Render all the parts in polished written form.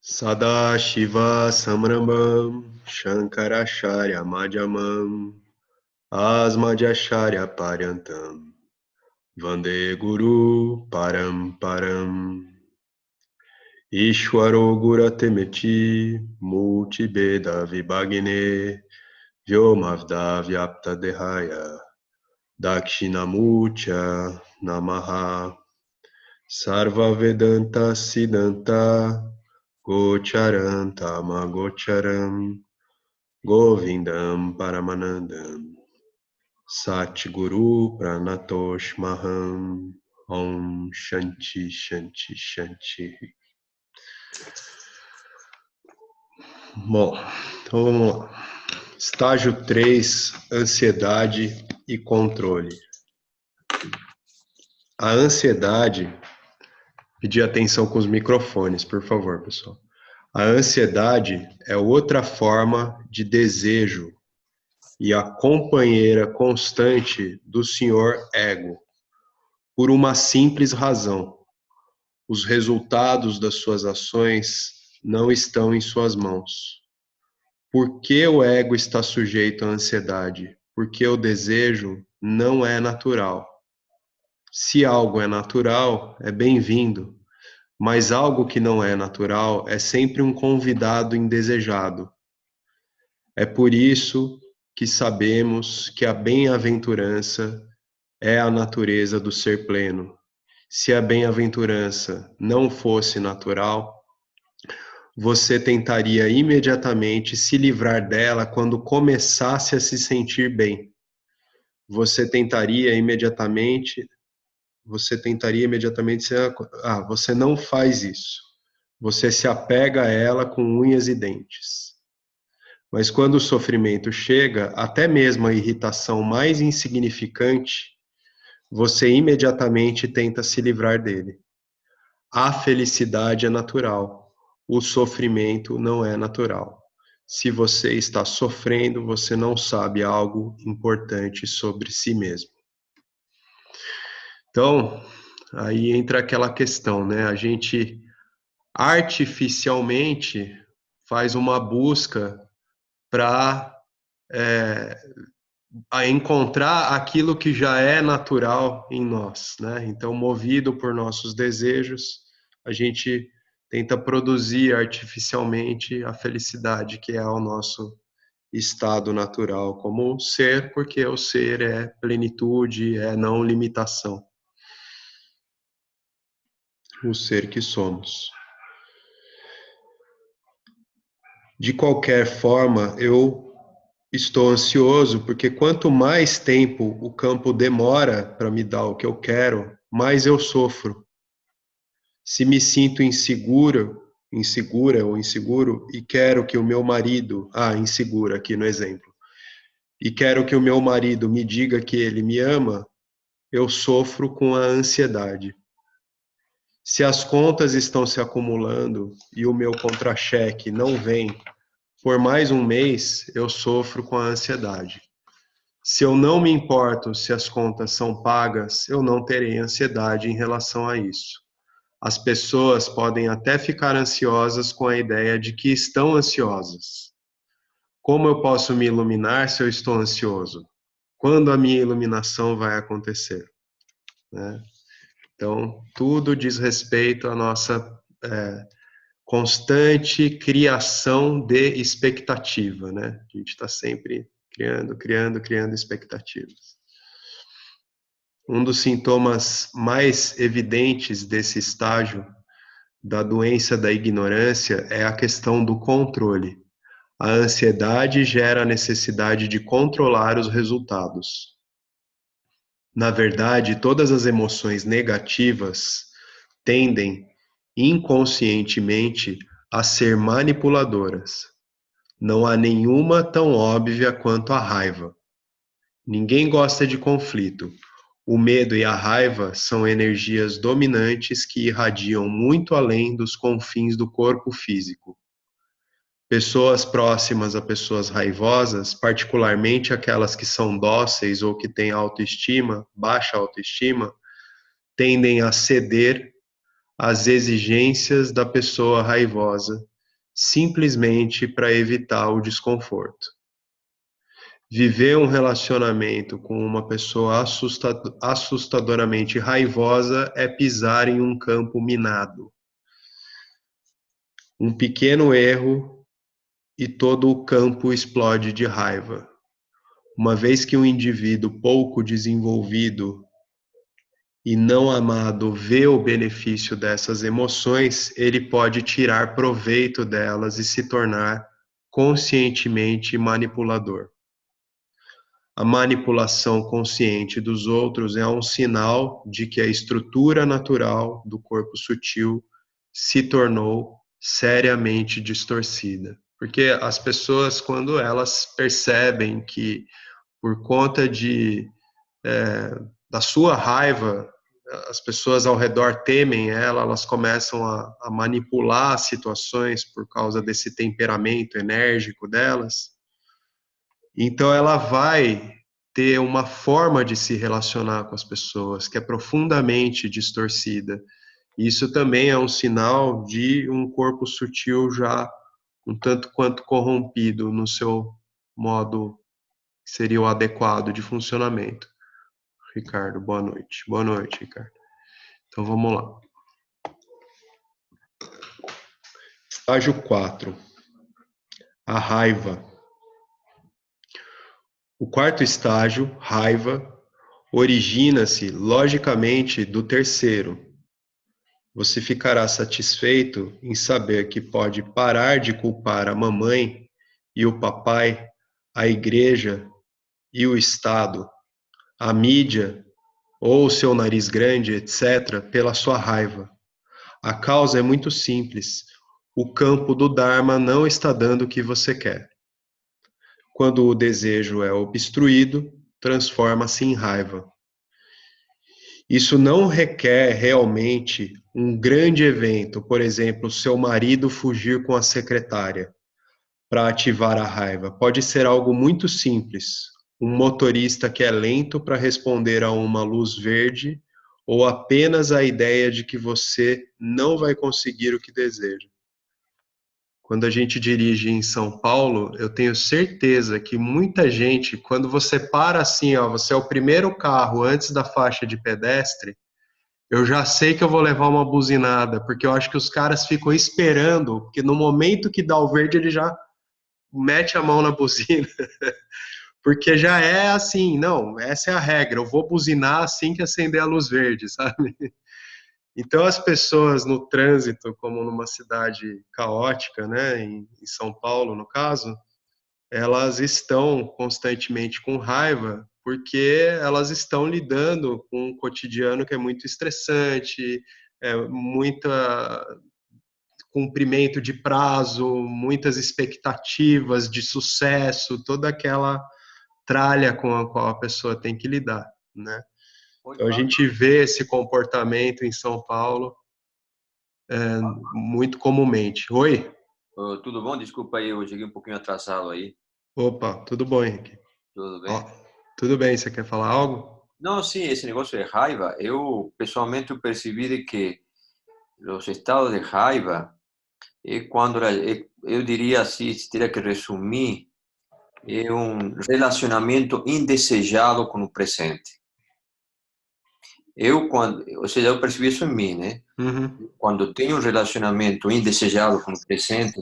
Sadashiva Samrambam Shankaracharya Madhyamam Asmadhyacharya Paryantam Vande Guru Paramparam Ishwaro Guratemeti Multibeda Vibhagne Vyomavda Vyapta Dehaya Dakshinamurtya Namaha Sarva Vedanta Siddhanta Gocharanta Magocharam Govindam Paramanandam Satguru Pranatosh Maham Om Shanti Shanti Shanti. Bom, então vamos lá. Estágio 3, ansiedade e controle. A ansiedade, pedir atenção com os microfones, por favor, pessoal. A ansiedade é outra forma de desejo e a companheira constante do senhor ego, por uma simples razão. Os resultados das suas ações não estão em suas mãos. Por que o ego está sujeito à ansiedade? Porque o desejo não é natural. Se algo é natural, é bem-vindo. Mas algo que não é natural é sempre um convidado indesejado. É por isso que sabemos que a bem-aventurança é a natureza do ser pleno. Se a bem-aventurança não fosse natural, você tentaria imediatamente se livrar dela quando começasse a se sentir bem. Você tentaria imediatamente você não faz isso. Você se apega a ela com unhas e dentes. Mas quando o sofrimento chega, até mesmo a irritação mais insignificante, você imediatamente tenta se livrar dele. A felicidade é natural. O sofrimento não é natural. Se você está sofrendo, você não sabe algo importante sobre si mesmo. Então, aí entra aquela questão, né? A gente artificialmente faz uma busca para encontrar aquilo que já é natural em nós, né? Então, movido por nossos desejos, a gente tenta produzir artificialmente a felicidade que é o nosso estado natural como ser, porque o ser é plenitude, é não limitação. O ser que somos. De qualquer forma, eu estou ansioso porque quanto mais tempo o campo demora para me dar o que eu quero, mais eu sofro. Se me sinto insegura ou inseguro e quero que o meu marido, insegura aqui no exemplo, e quero que o meu marido me diga que ele me ama, eu sofro com a ansiedade. Se as contas estão se acumulando e o meu contra-cheque não vem por mais um mês, eu sofro com a ansiedade. Se eu não me importo se as contas são pagas, eu não terei ansiedade em relação a isso. As pessoas podem até ficar ansiosas com a ideia de que estão ansiosas. Como eu posso me iluminar se eu estou ansioso? Quando a minha iluminação vai acontecer? Né? Então, tudo diz respeito à nossa constante criação de expectativa, né? A gente está sempre criando expectativas. Um dos sintomas mais evidentes desse estágio da doença da ignorância é a questão do controle. A ansiedade gera a necessidade de controlar os resultados. Na verdade, todas as emoções negativas tendem inconscientemente a ser manipuladoras. Não há nenhuma tão óbvia quanto a raiva. Ninguém gosta de conflito. O medo e a raiva são energias dominantes que irradiam muito além dos confins do corpo físico. Pessoas próximas a pessoas raivosas, particularmente aquelas que são dóceis ou que têm autoestima, baixa autoestima, tendem a ceder às exigências da pessoa raivosa simplesmente para evitar o desconforto. Viver um relacionamento com uma pessoa assustadoramente raivosa é pisar em um campo minado. Um pequeno erro e todo o campo explode de raiva. Uma vez que um indivíduo pouco desenvolvido e não amado vê o benefício dessas emoções, ele pode tirar proveito delas e se tornar conscientemente manipulador. A manipulação consciente dos outros é um sinal de que a estrutura natural do corpo sutil se tornou seriamente distorcida. Porque as pessoas, quando elas percebem que, por conta da sua raiva, as pessoas ao redor temem ela, elas começam a manipular as situações por causa desse temperamento enérgico delas. Então ela vai ter uma forma de se relacionar com as pessoas que é profundamente distorcida. Isso também é um sinal de um corpo sutil já um tanto quanto corrompido no seu modo que seria o adequado de funcionamento. Ricardo, boa noite. Boa noite, Ricardo. Então vamos lá. Estágio 4. A raiva. O quarto estágio, raiva, origina-se logicamente do terceiro. Você ficará satisfeito em saber que pode parar de culpar a mamãe e o papai, a igreja e o Estado, a mídia ou o seu nariz grande, etc., pela sua raiva. A causa é muito simples. O campo do Dharma não está dando o que você quer. Quando o desejo é obstruído, transforma-se em raiva. Isso não requer realmente um grande evento, por exemplo, seu marido fugir com a secretária, para ativar a raiva. Pode ser algo muito simples. Um motorista que é lento para responder a uma luz verde, ou apenas a ideia de que você não vai conseguir o que deseja. Quando a gente dirige em São Paulo, eu tenho certeza que muita gente, quando você para assim, ó, você é o primeiro carro antes da faixa de pedestre, eu já sei que eu vou levar uma buzinada, porque eu acho que os caras ficam esperando, porque no momento que dá o verde, ele já mete a mão na buzina, porque já é assim, não, essa é a regra, eu vou buzinar assim que acender a luz verde, sabe? Então, as pessoas no trânsito, como numa cidade caótica, né, em São Paulo, no caso, elas estão constantemente com raiva, porque elas estão lidando com um cotidiano que é muito estressante, muita cumprimento de prazo, muitas expectativas de sucesso, toda aquela tralha com a qual a pessoa tem que lidar, né? Oi, Então, a Fábio. gente vê esse comportamento em São Paulo muito comumente. Oi? Tudo bom? Desculpa aí, eu cheguei um pouquinho atrasado aí. Opa, tudo bom, Henrique? Tudo Ó, bem? tudo bem, você quer falar algo? Não, sim, esse negócio de raiva, eu pessoalmente eu percebi de que os estados de raiva é quando eu diria assim, se teria que resumir, é um relacionamento indesejado com o presente. Ou seja, eu percebi isso em mim, né? Uhum, Quando tenho um relacionamento indesejado com o presente,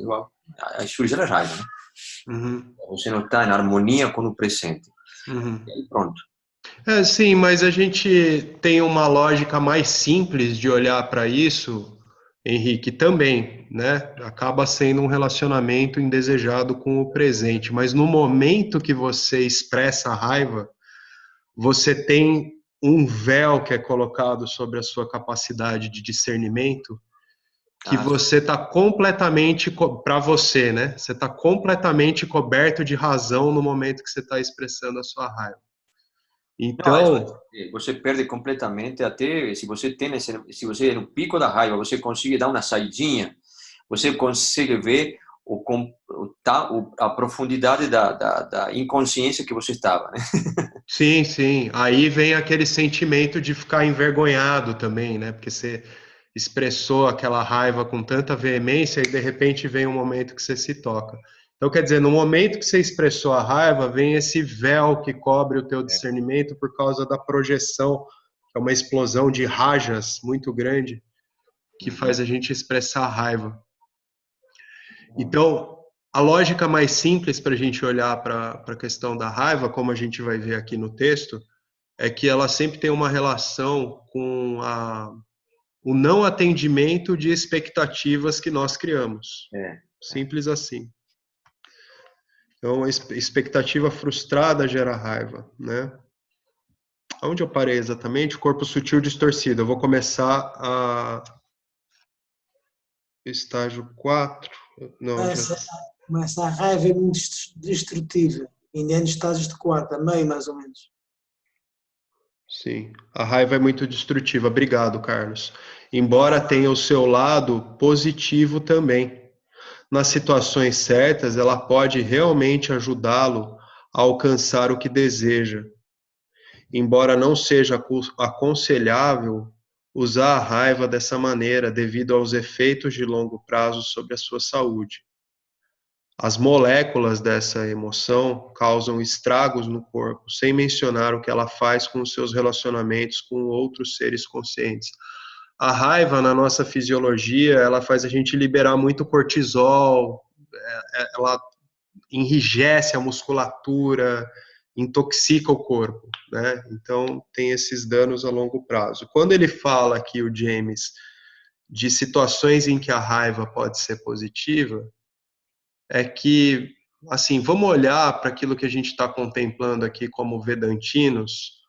aí surge a raiva, né? uhum, Você não está em harmonia com o presente. E uhum. aí pronto. Sim, mas a gente tem uma lógica mais simples de olhar para isso, Henrique, também, né? Acaba sendo um relacionamento indesejado com o presente, mas no momento que você expressa a raiva, você tem um véu que é colocado sobre a sua capacidade de discernimento, que Ah, você está completamente, para você, né? Você está completamente coberto de razão no momento que você está expressando a sua raiva. não, é, Então, você perde completamente até se você tem se você é no pico da raiva, você consegue dar uma saidinha, você consegue ver a profundidade da inconsciência que você estava, né? sim, sim. Aí vem aquele sentimento de ficar envergonhado também, né? Porque você expressou aquela raiva com tanta veemência e de repente vem um momento que você se toca. Então, quer dizer, no momento que você expressou a raiva, vem esse véu que cobre o teu discernimento por causa da projeção, que é uma explosão de rajas muito grande, que faz a gente expressar a raiva. Então, a lógica mais simples para a gente olhar para a questão da raiva, como a gente vai ver aqui no texto, é que ela sempre tem uma relação com o não atendimento de expectativas que nós criamos. Simples assim. Então, a expectativa frustrada gera raiva, né? Onde eu parei exatamente? Corpo sutil distorcido. Eu vou começar estágio 4. Não, começa a raiva é muito destrutiva. Ainda é nos estágios de 4, a meio mais ou menos. Sim, a raiva é muito destrutiva. Obrigado, Carlos. Embora tenha o seu lado positivo também. Nas situações certas, ela pode realmente ajudá-lo a alcançar o que deseja. Embora não seja aconselhável usar a raiva dessa maneira devido aos efeitos de longo prazo sobre a sua saúde. As moléculas dessa emoção causam estragos no corpo, sem mencionar o que ela faz com os seus relacionamentos com outros seres conscientes. A raiva, na nossa fisiologia, ela faz a gente liberar muito cortisol, ela enrijece a musculatura, intoxica o corpo, né? Então, tem esses danos a longo prazo. Quando ele fala aqui, o James, de situações em que a raiva pode ser positiva, é que, assim, vamos olhar para aquilo que a gente está contemplando aqui como vedantinos,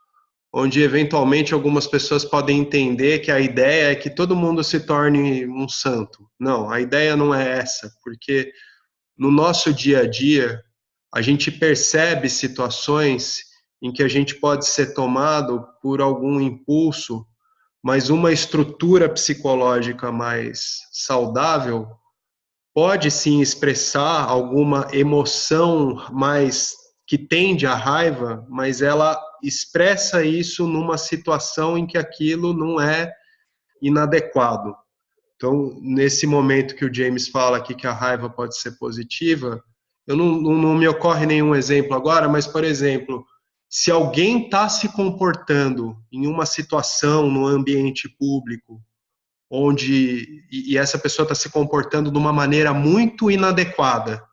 onde eventualmente algumas pessoas podem entender que a ideia é que todo mundo se torne um santo. Não, a ideia não é essa, porque no nosso dia a dia, a gente percebe situações em que a gente pode ser tomado por algum impulso, mas uma estrutura psicológica mais saudável pode sim expressar alguma emoção mais que tende à raiva, mas ela expressa isso numa situação em que aquilo não é inadequado. Então, nesse momento que o James fala aqui que a raiva pode ser positiva, eu não me ocorre nenhum exemplo agora, mas, por exemplo, se alguém está se comportando em uma situação no ambiente público, e essa pessoa está se comportando de uma maneira muito inadequada,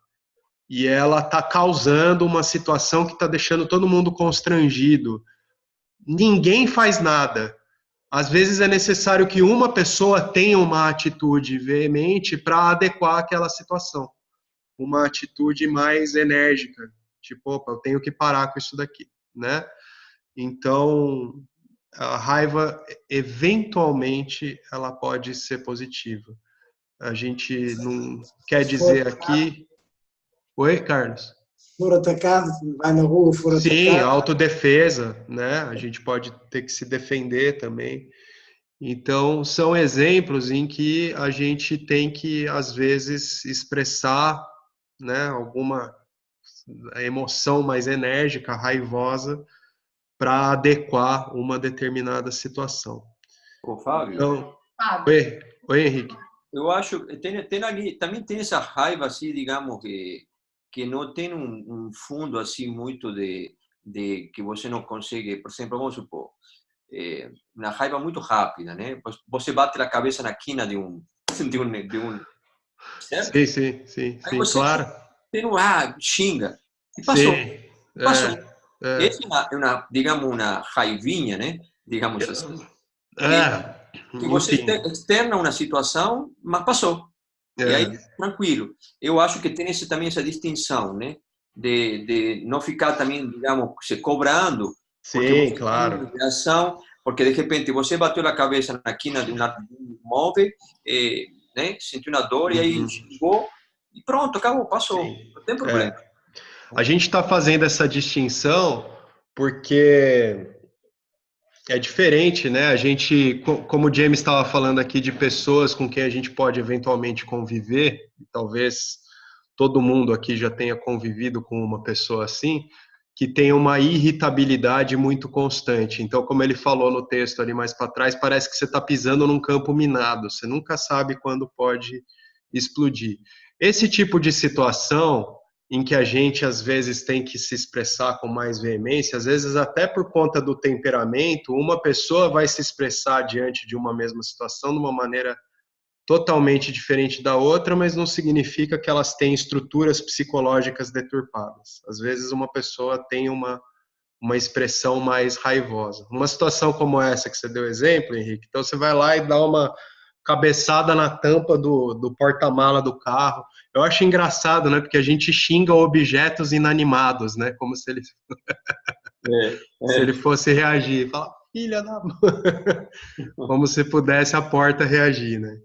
e ela está causando uma situação que está deixando todo mundo constrangido, ninguém faz nada. Às vezes é necessário que uma pessoa tenha uma atitude veemente para adequar aquela situação. Uma atitude mais enérgica. Tipo, opa, eu tenho que parar com isso daqui, né? Então, a raiva, eventualmente, ela pode ser positiva. A gente não quer dizer aqui... Oi, Carlos? For atacado, vai na rua, for atacado. Sim, autodefesa, né? A gente pode ter que se defender também. Então, são exemplos em que a gente tem que, às vezes, expressar, né, alguma emoção mais enérgica, raivosa, para adequar uma determinada situação. Ô, Fábio. Então, oi, Henrique. Eu acho que também tem essa raiva, assim, digamos, que não tem fundo assim muito de que você não consegue, por exemplo, vamos supor, uma raiva muito rápida, né? Você bate a cabeça na quina de um certo? Sim, Aí você claro. xinga e passou. Sim, Passou. Essa é digamos, uma raivinha, né? Digamos assim. Que você externa uma situação, mas passou. E aí, tranquilo. Eu acho que tem também essa distinção, né? De não ficar também, digamos, se cobrando. Sim, claro. Porque, de repente, você bateu a cabeça na quina de um móvel, né? Sentiu uma dor, e aí xingou, e pronto, acabou, passou. Sim. Não tem problema. A gente está fazendo essa distinção porque é diferente, né? A gente, como o James estava falando aqui, de pessoas com quem a gente pode eventualmente conviver, talvez todo mundo aqui já tenha convivido com uma pessoa assim, que tem uma irritabilidade muito constante. Então, como ele falou no texto ali mais para trás, parece que você está pisando num campo minado, você nunca sabe quando pode explodir. Esse tipo de situação em que a gente às vezes tem que se expressar com mais veemência, às vezes até por conta do temperamento, uma pessoa vai se expressar diante de uma mesma situação de uma maneira totalmente diferente da outra, mas não significa que elas têm estruturas psicológicas deturpadas. Às vezes uma pessoa tem uma expressão mais raivosa. Uma situação como essa que você deu exemplo, Henrique, então você vai lá e dá uma cabeçada na tampa do porta-mala do carro. Eu acho engraçado, né? Porque a gente xinga objetos inanimados, né? Como se ele, se ele fosse reagir. Fala, filha da mãe. Como se pudesse a porta reagir, né?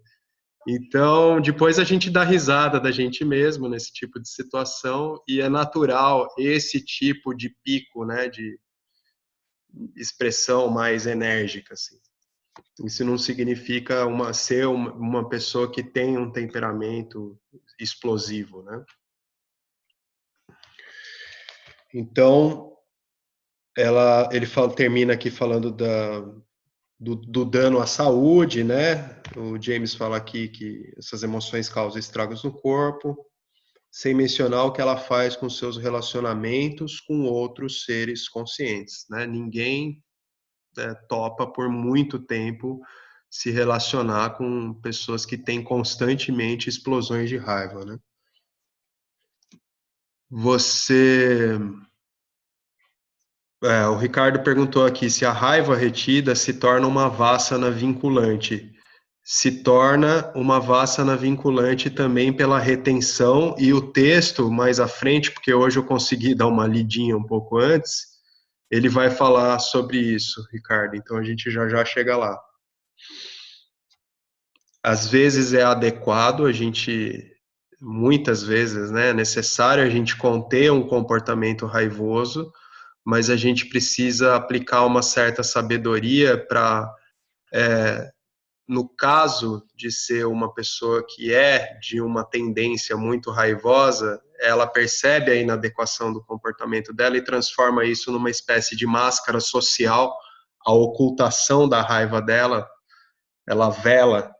Então, depois a gente dá risada da gente mesmo nesse tipo de situação e é natural esse tipo de pico, né? De expressão mais enérgica, assim. Isso não significa ser uma pessoa que tem um temperamento explosivo, né? Então, termina aqui falando do dano à saúde, né? O James fala aqui que essas emoções causam estragos no corpo, sem mencionar o que ela faz com seus relacionamentos com outros seres conscientes, né? Ninguém topa por muito tempo se relacionar com pessoas que têm constantemente explosões de raiva, né? O Ricardo perguntou aqui se a raiva retida se torna uma vassana vinculante. Se torna uma vassana vinculante também pela retenção, e o texto mais à frente, porque hoje eu consegui dar uma lidinha um pouco antes, ele vai falar sobre isso, Ricardo, então a gente já chega lá. Às vezes é adequado, muitas vezes, né, é necessário a gente conter um comportamento raivoso, mas a gente precisa aplicar uma certa sabedoria para, no caso de ser uma pessoa que é de uma tendência muito raivosa, ela percebe a inadequação do comportamento dela e transforma isso numa espécie de máscara social, a ocultação da raiva dela, ela vela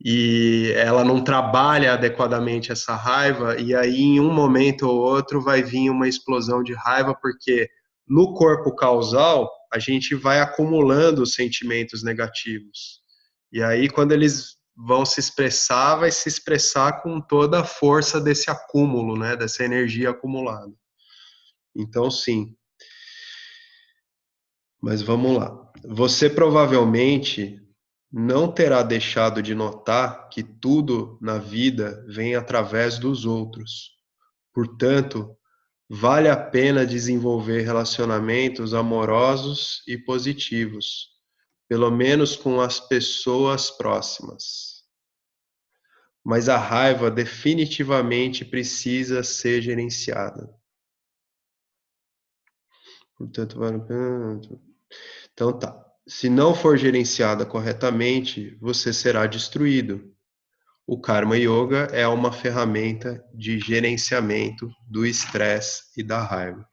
e ela não trabalha adequadamente essa raiva, e aí em um momento ou outro vai vir uma explosão de raiva, porque no corpo causal a gente vai acumulando os sentimentos negativos. E aí quando eles vão se expressar, vai se expressar com toda a força desse acúmulo, né, dessa energia acumulada. Então sim. Mas vamos lá. Você provavelmente não terá deixado de notar que tudo na vida vem através dos outros. Portanto, vale a pena desenvolver relacionamentos amorosos e positivos, pelo menos com as pessoas próximas. Mas a raiva definitivamente precisa ser gerenciada. Portanto, vale a pena. Então tá. Se não for gerenciada corretamente, você será destruído. O Karma Yoga é uma ferramenta de gerenciamento do estresse e da raiva.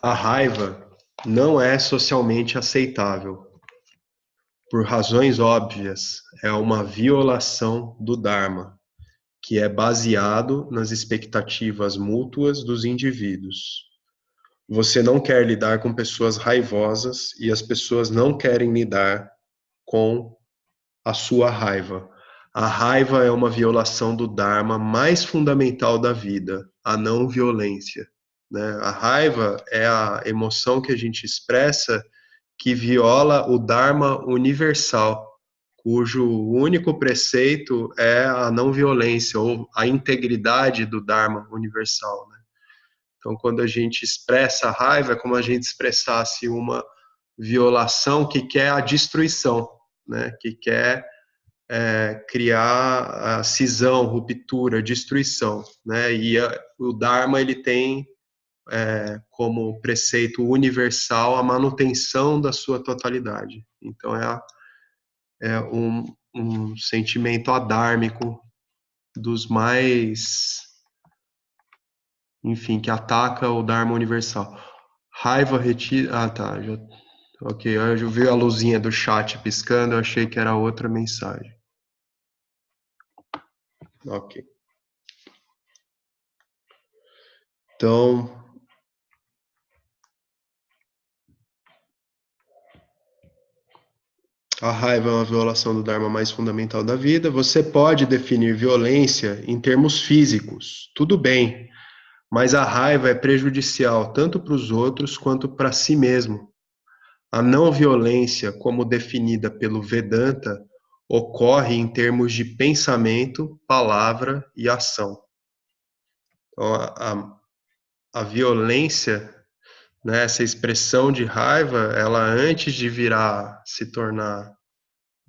A raiva não é socialmente aceitável. Por razões óbvias, é uma violação do Dharma, que é baseado nas expectativas mútuas dos indivíduos. Você não quer lidar com pessoas raivosas e as pessoas não querem lidar com a sua raiva. A raiva é uma violação do Dharma mais fundamental da vida, a não violência, né? A raiva é a emoção que a gente expressa que viola o Dharma universal, cujo único preceito é a não violência ou a integridade do Dharma universal, né? Então, quando a gente expressa a raiva, é como a gente expressasse uma violação que quer a destruição, né? Que quer criar a cisão, ruptura, destruição, né? E o Dharma ele tem como preceito universal a manutenção da sua totalidade. Então é um sentimento adármico mais, enfim, que ataca o Dharma universal. Raiva retira... Ah, tá. Ok, eu já vi a luzinha do chat piscando, eu achei que era outra mensagem. Ok. Então... A raiva é uma violação do Dharma mais fundamental da vida. Você pode definir violência em termos físicos, tudo bem, mas a raiva é prejudicial tanto para os outros quanto para si mesmo. A não violência, como definida pelo Vedanta, ocorre em termos de pensamento, palavra e ação. Então, a violência, né, essa expressão de raiva, ela antes de se tornar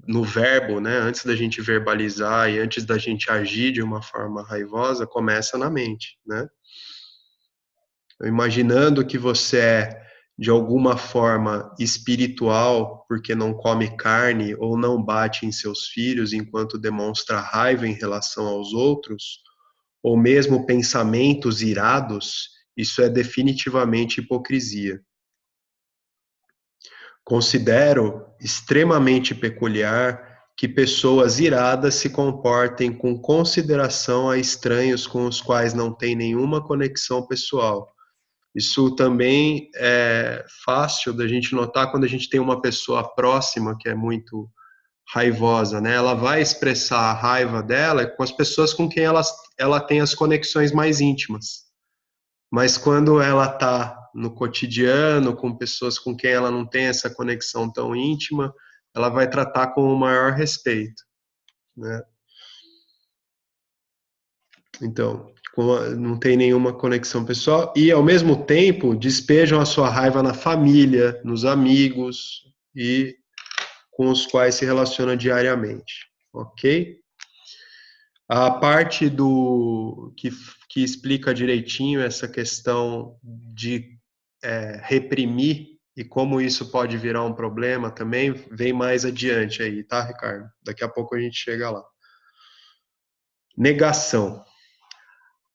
no verbo, né, antes da gente verbalizar e antes da gente agir de uma forma raivosa, começa na mente, né? Imaginando que você é de alguma forma espiritual, porque não come carne ou não bate em seus filhos enquanto demonstra raiva em relação aos outros, ou mesmo pensamentos irados, isso é definitivamente hipocrisia. Considero extremamente peculiar que pessoas iradas se comportem com consideração a estranhos com os quais não têm nenhuma conexão pessoal. Isso também é fácil da gente notar quando a gente tem uma pessoa próxima que é muito raivosa, né? Ela vai expressar a raiva dela com as pessoas com quem ela tem as conexões mais íntimas. Mas quando ela está no cotidiano, com pessoas com quem ela não tem essa conexão tão íntima, ela vai tratar com o maior respeito, né? Então, não tem nenhuma conexão pessoal e, ao mesmo tempo, despejam a sua raiva na família, nos amigos e com os quais se relaciona diariamente, ok? A parte que explica direitinho essa questão de reprimir e como isso pode virar um problema também, vem mais adiante aí, tá, Ricardo? Daqui a pouco a gente chega lá. Negação.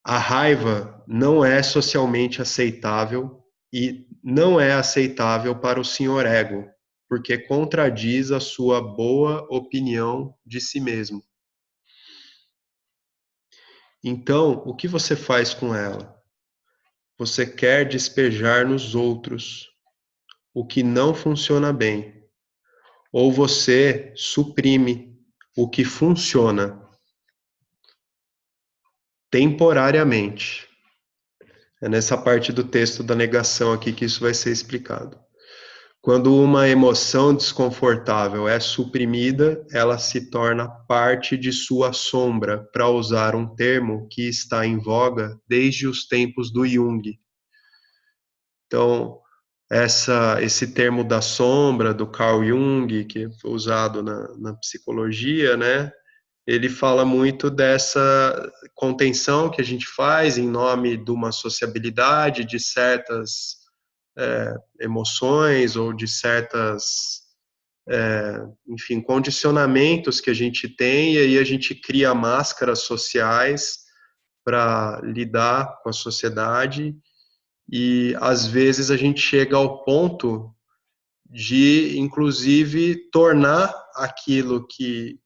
A raiva não é socialmente aceitável e não é aceitável para o senhor ego, porque contradiz a sua boa opinião de si mesmo. Então, o que você faz com ela? Você quer despejar nos outros o que não funciona bem, ou você suprime o que funciona temporariamente. É nessa parte do texto da negação aqui que isso vai ser explicado. Quando uma emoção desconfortável é suprimida, ela se torna parte de sua sombra, para usar um termo que está em voga desde os tempos do Jung. Então, esse termo da sombra, do Carl Jung, que foi usado na psicologia, né? Ele fala muito dessa contenção que a gente faz em nome de uma sociabilidade, de certas emoções ou de certas, enfim, condicionamentos que a gente tem, e aí a gente cria máscaras sociais para lidar com a sociedade, e às vezes a gente chega ao ponto de, inclusive, tornar aquilo que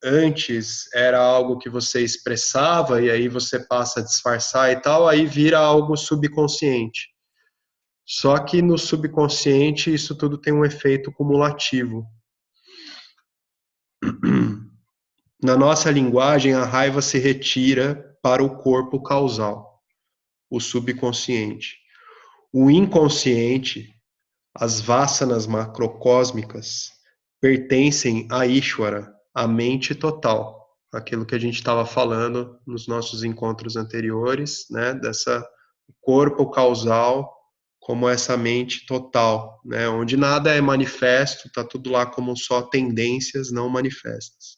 antes era algo que você expressava e aí você passa a disfarçar e tal, aí vira algo subconsciente. Só que no subconsciente isso tudo tem um efeito cumulativo. Na nossa linguagem, a raiva se retira para o corpo causal, o subconsciente. O inconsciente, as vasanas macrocósmicas, pertencem a Ishvara, a mente total. Aquilo que a gente estava falando nos nossos encontros anteriores, né, dessa corpo causal como essa mente total, né, onde nada é manifesto, está tudo lá como só tendências não manifestas.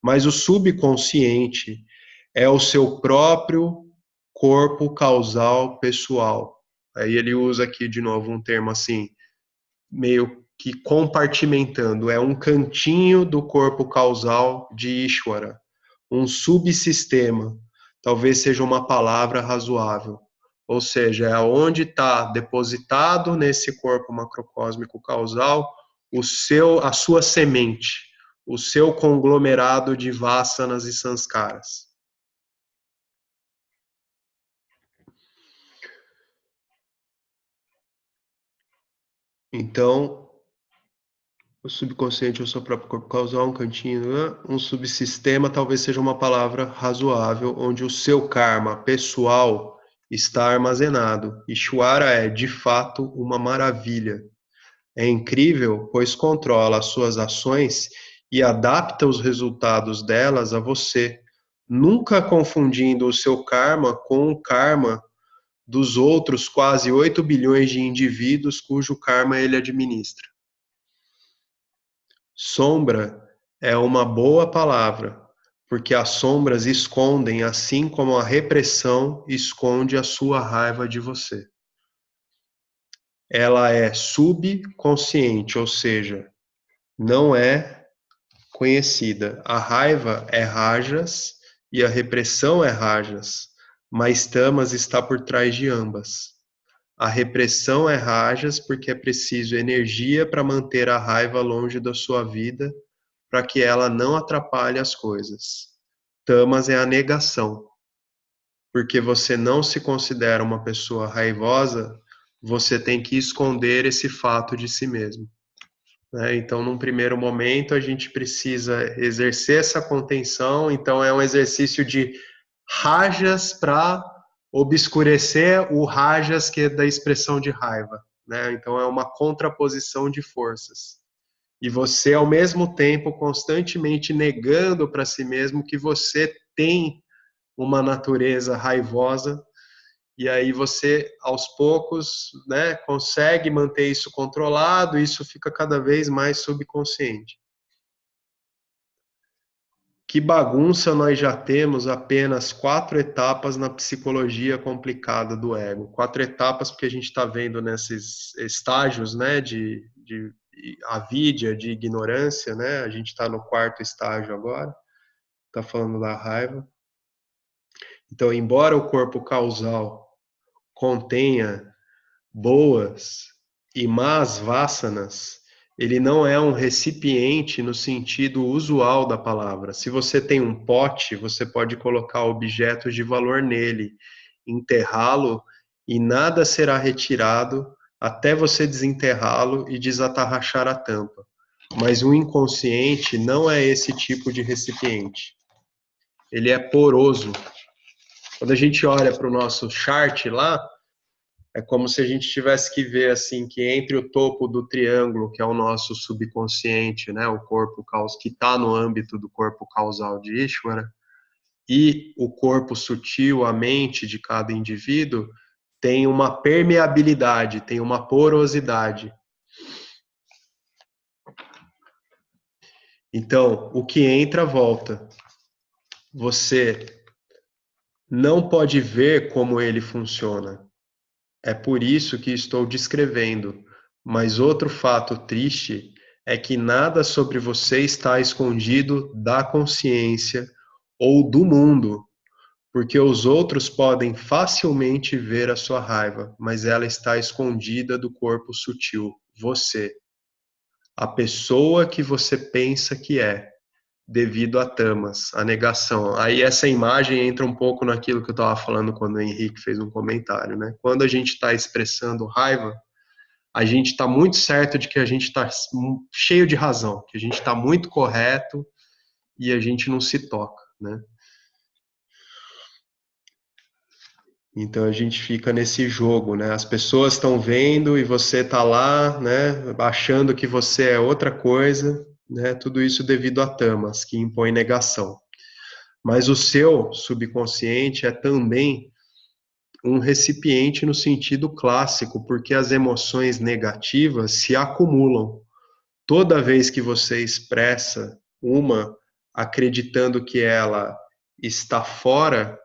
Mas o subconsciente é o seu próprio corpo causal pessoal. Aí ele usa aqui de novo um termo assim, meio que compartimentando, é um cantinho do corpo causal de Ishvara, um subsistema, talvez seja uma palavra razoável. Ou seja, é onde está depositado nesse corpo macrocósmico causal a sua semente, o seu conglomerado de vasanas e sanskaras. Então, o subconsciente é o seu próprio corpo causal, um cantinho, um subsistema talvez seja uma palavra razoável, onde o seu karma pessoal está armazenado. Ishwara é, de fato, uma maravilha. É incrível, pois controla as suas ações e adapta os resultados delas a você, nunca confundindo o seu karma com o karma dos outros quase 8 bilhões de indivíduos cujo karma ele administra. Sombra é uma boa palavra, porque as sombras escondem, assim como a repressão esconde a sua raiva de você. Ela é subconsciente, ou seja, não é conhecida. A raiva é rajas e a repressão é rajas, mas tamas está por trás de ambas. A repressão é rajas porque é preciso energia para manter a raiva longe da sua vida, para que ela não atrapalhe as coisas. Tamas é a negação. Porque você não se considera uma pessoa raivosa, você tem que esconder esse fato de si mesmo. Então, num primeiro momento, a gente precisa exercer essa contenção. Então, é um exercício de rajas para obscurecer o rajas, que é da expressão de raiva. Então, é uma contraposição de forças. E você, ao mesmo tempo, constantemente negando para si mesmo que você tem uma natureza raivosa, e aí você, aos poucos, consegue manter isso controlado, e isso fica cada vez mais subconsciente. Que bagunça, nós já temos apenas 4 etapas na psicologia complicada do ego. 4 etapas porque a gente está vendo nesses estágios, de avídia, de ignorância, a gente está no 4º estágio agora, está falando da raiva. Então, embora o corpo causal contenha boas e más vasanas, ele não é um recipiente no sentido usual da palavra. Se você tem um pote, você pode colocar objetos de valor nele, enterrá-lo e nada será retirado até você desenterrá-lo e desatarrachar a tampa. Mas o inconsciente não é esse tipo de recipiente. Ele é poroso. Quando a gente olha para o nosso chart lá, é como se a gente tivesse que ver assim que entre o topo do triângulo, que é o nosso subconsciente, o corpo causal, que está no âmbito do corpo causal de Ishvara, e o corpo sutil, a mente de cada indivíduo, tem uma permeabilidade, tem uma porosidade. Então, o que entra, volta. Você não pode ver como ele funciona. É por isso que estou descrevendo. Mas outro fato triste é que nada sobre você está escondido da consciência ou do mundo, porque os outros podem facilmente ver a sua raiva, mas ela está escondida do corpo sutil, você. A pessoa que você pensa que é, devido a tamas, a negação. Aí essa imagem entra um pouco naquilo que eu estava falando quando o Henrique fez um comentário, Quando a gente está expressando raiva, a gente está muito certo de que a gente está cheio de razão, que a gente está muito correto e a gente não se toca, Então a gente fica nesse jogo, As pessoas estão vendo e você está lá, achando que você é outra coisa, Tudo isso devido a tamas que impõem negação. Mas o seu subconsciente é também um recipiente no sentido clássico, porque as emoções negativas se acumulam. Toda vez que você expressa uma, acreditando que ela está fora,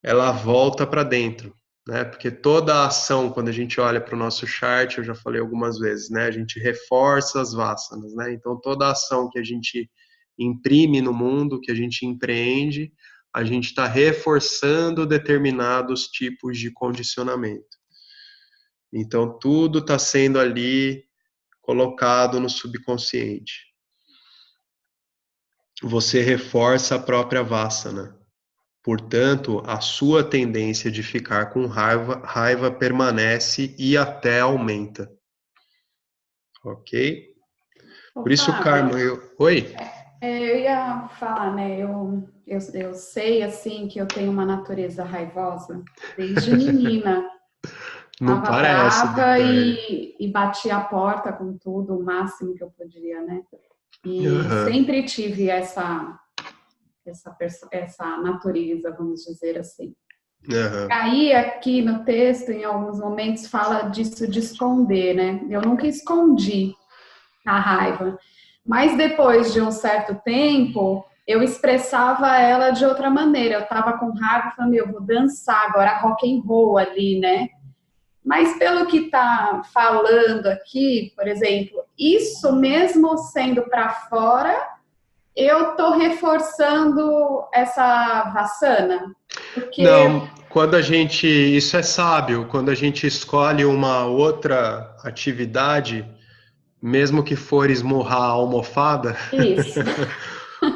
ela volta para dentro, Porque toda a ação, quando a gente olha para o nosso chart, eu já falei algumas vezes, A gente reforça as vasanas, Então toda a ação que a gente imprime no mundo, que a gente empreende, a gente está reforçando determinados tipos de condicionamento. Então, tudo está sendo ali colocado no subconsciente. Você reforça a própria vassana. Portanto, a sua tendência de ficar com raiva permanece e até aumenta. Ok? Ô, Por isso, Fábio, Carmo, Oi? eu ia falar, né? Eu sei, assim, que eu tenho uma natureza raivosa desde menina. Não Tava parece, brava Vitória. e batia a porta com tudo, o máximo que eu podia, né? E Uhum. sempre tive essa natureza, vamos dizer assim. Uhum. Aí, aqui no texto, em alguns momentos, fala disso de esconder, né? Eu nunca escondi a raiva. Mas depois de um certo tempo, eu expressava ela de outra maneira. Eu estava com raiva e falei, eu vou dançar agora rock and roll ali, né? Mas pelo que está falando aqui, por exemplo, isso mesmo sendo para fora, eu estou reforçando essa vassana. Porque Não, isso é sábio, quando a gente escolhe uma outra atividade, mesmo que for esmurrar a almofada, isso.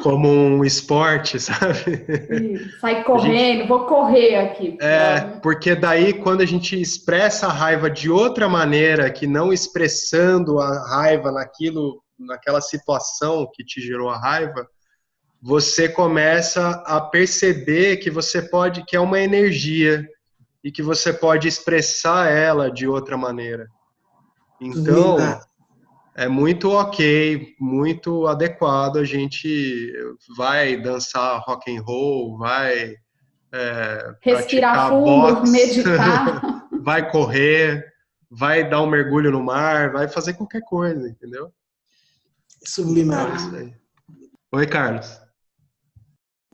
como um esporte, sabe? Sai correndo, vou correr aqui. Porque daí quando a gente expressa a raiva de outra maneira, que não expressando a raiva naquela situação que te gerou a raiva, você começa a perceber que é uma energia e que você pode expressar ela de outra maneira. Então, é muito ok, muito adequado, a gente vai dançar rock and roll, vai respirar praticar fundo, boxe, meditar. vai correr, vai dar um mergulho no mar, vai fazer qualquer coisa, entendeu? Sublimar. É isso aí. Oi, Carlos.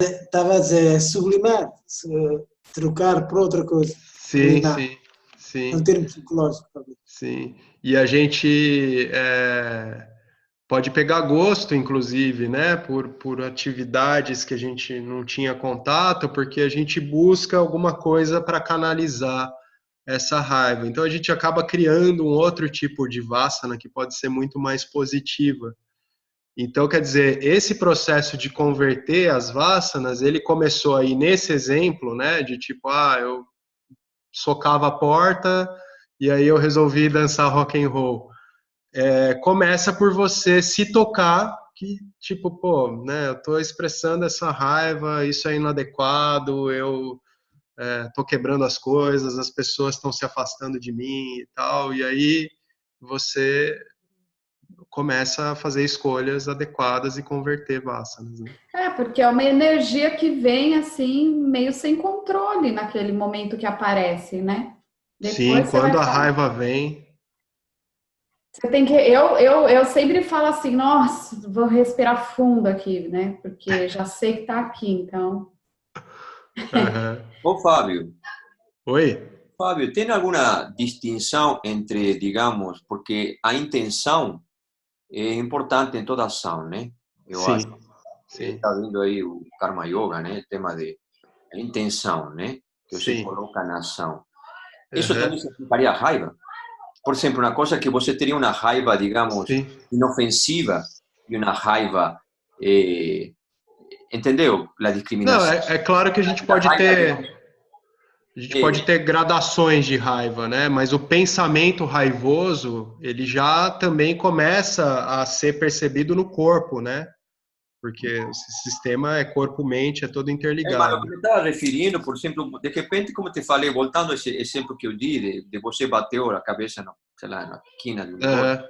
Estava a dizer, sublimar, trocar por outra coisa. Sim, Sublimar. sim. É um termo psicológico. Sim. E a gente pode pegar gosto, inclusive, né, por atividades que a gente não tinha contato, porque a gente busca alguma coisa para canalizar essa raiva. Então a gente acaba criando um outro tipo de vassana que pode ser muito mais positiva. Então, quer dizer, esse processo de converter as vassanas, ele começou aí nesse exemplo, né, de tipo, eu socava a porta e aí eu resolvi dançar rock and roll. Começa por você se tocar, que tipo, pô, né, eu tô expressando essa raiva, isso é inadequado, eu tô quebrando as coisas, as pessoas estão se afastando de mim e tal, e aí você começa a fazer escolhas adequadas e converter vassanas, né? Porque é uma energia que vem assim, meio sem controle naquele momento que aparece, né? Sim, Depois você quando vai a falar. raiva vem, Você tem que. Eu sempre falo assim, nossa, vou respirar fundo aqui, né? Porque já sei que tá aqui, então. Ô, Fábio, Oi? Fábio, tem alguma distinção entre, digamos, porque a intenção é importante em toda ação, né? Eu acho. Sim, sim, Está vindo aí o Karma Yoga, né? O tema de a intenção, né? Que você sim. coloca na ação. Isso Uhum. também significaria raiva? Por exemplo, uma coisa que você teria uma raiva, digamos, Sim. inofensiva e uma raiva, entendeu? A Não, discriminação. é claro que A raiva, digamos, a gente pode ter gradações de raiva, né? Mas o pensamento raivoso, ele já também começa a ser percebido no corpo, né? Porque esse sistema é corpo-mente, é todo mas o interligado. que eu estava referindo, por exemplo, de repente, como te falei, voltando a esse exemplo que eu dei, de você bateu a cabeça, sei lá, na esquina de um negócio, Aham,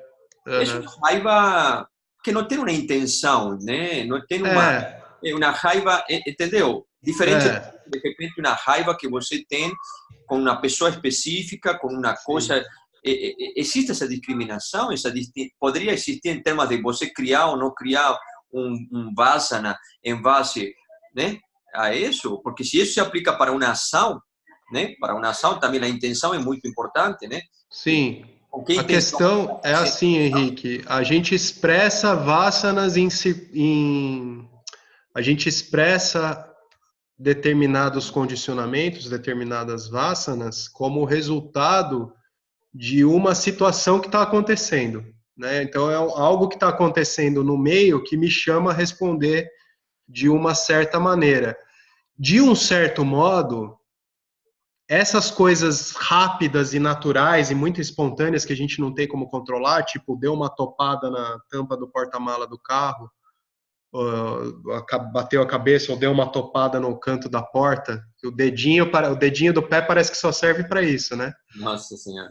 é aham. uma raiva que não tem uma intenção, né? Não tem É, uma raiva, entendeu? Diferente, é, de repente, uma raiva que você tem com uma pessoa específica, com uma sim. coisa. Existe essa discriminação? Poderia existir em termos de você criar ou não criar um vasana em base, né, a isso? Porque se isso se aplica para uma ação, né? Para uma ação também a intenção é muito importante, né? Sim. A questão é assim, Henrique, a gente expressa vasanas a gente expressa determinados condicionamentos, determinadas vasanas, como resultado de uma situação que está acontecendo, né? Então, é algo que está acontecendo no meio que me chama a responder de uma certa maneira. De um certo modo, essas coisas rápidas e naturais e muito espontâneas que a gente não tem como controlar, tipo, deu uma topada na tampa do porta-mala do carro, bateu a cabeça ou deu uma topada no canto da porta, o dedinho do pé parece que só serve para isso, né? Nossa Senhora.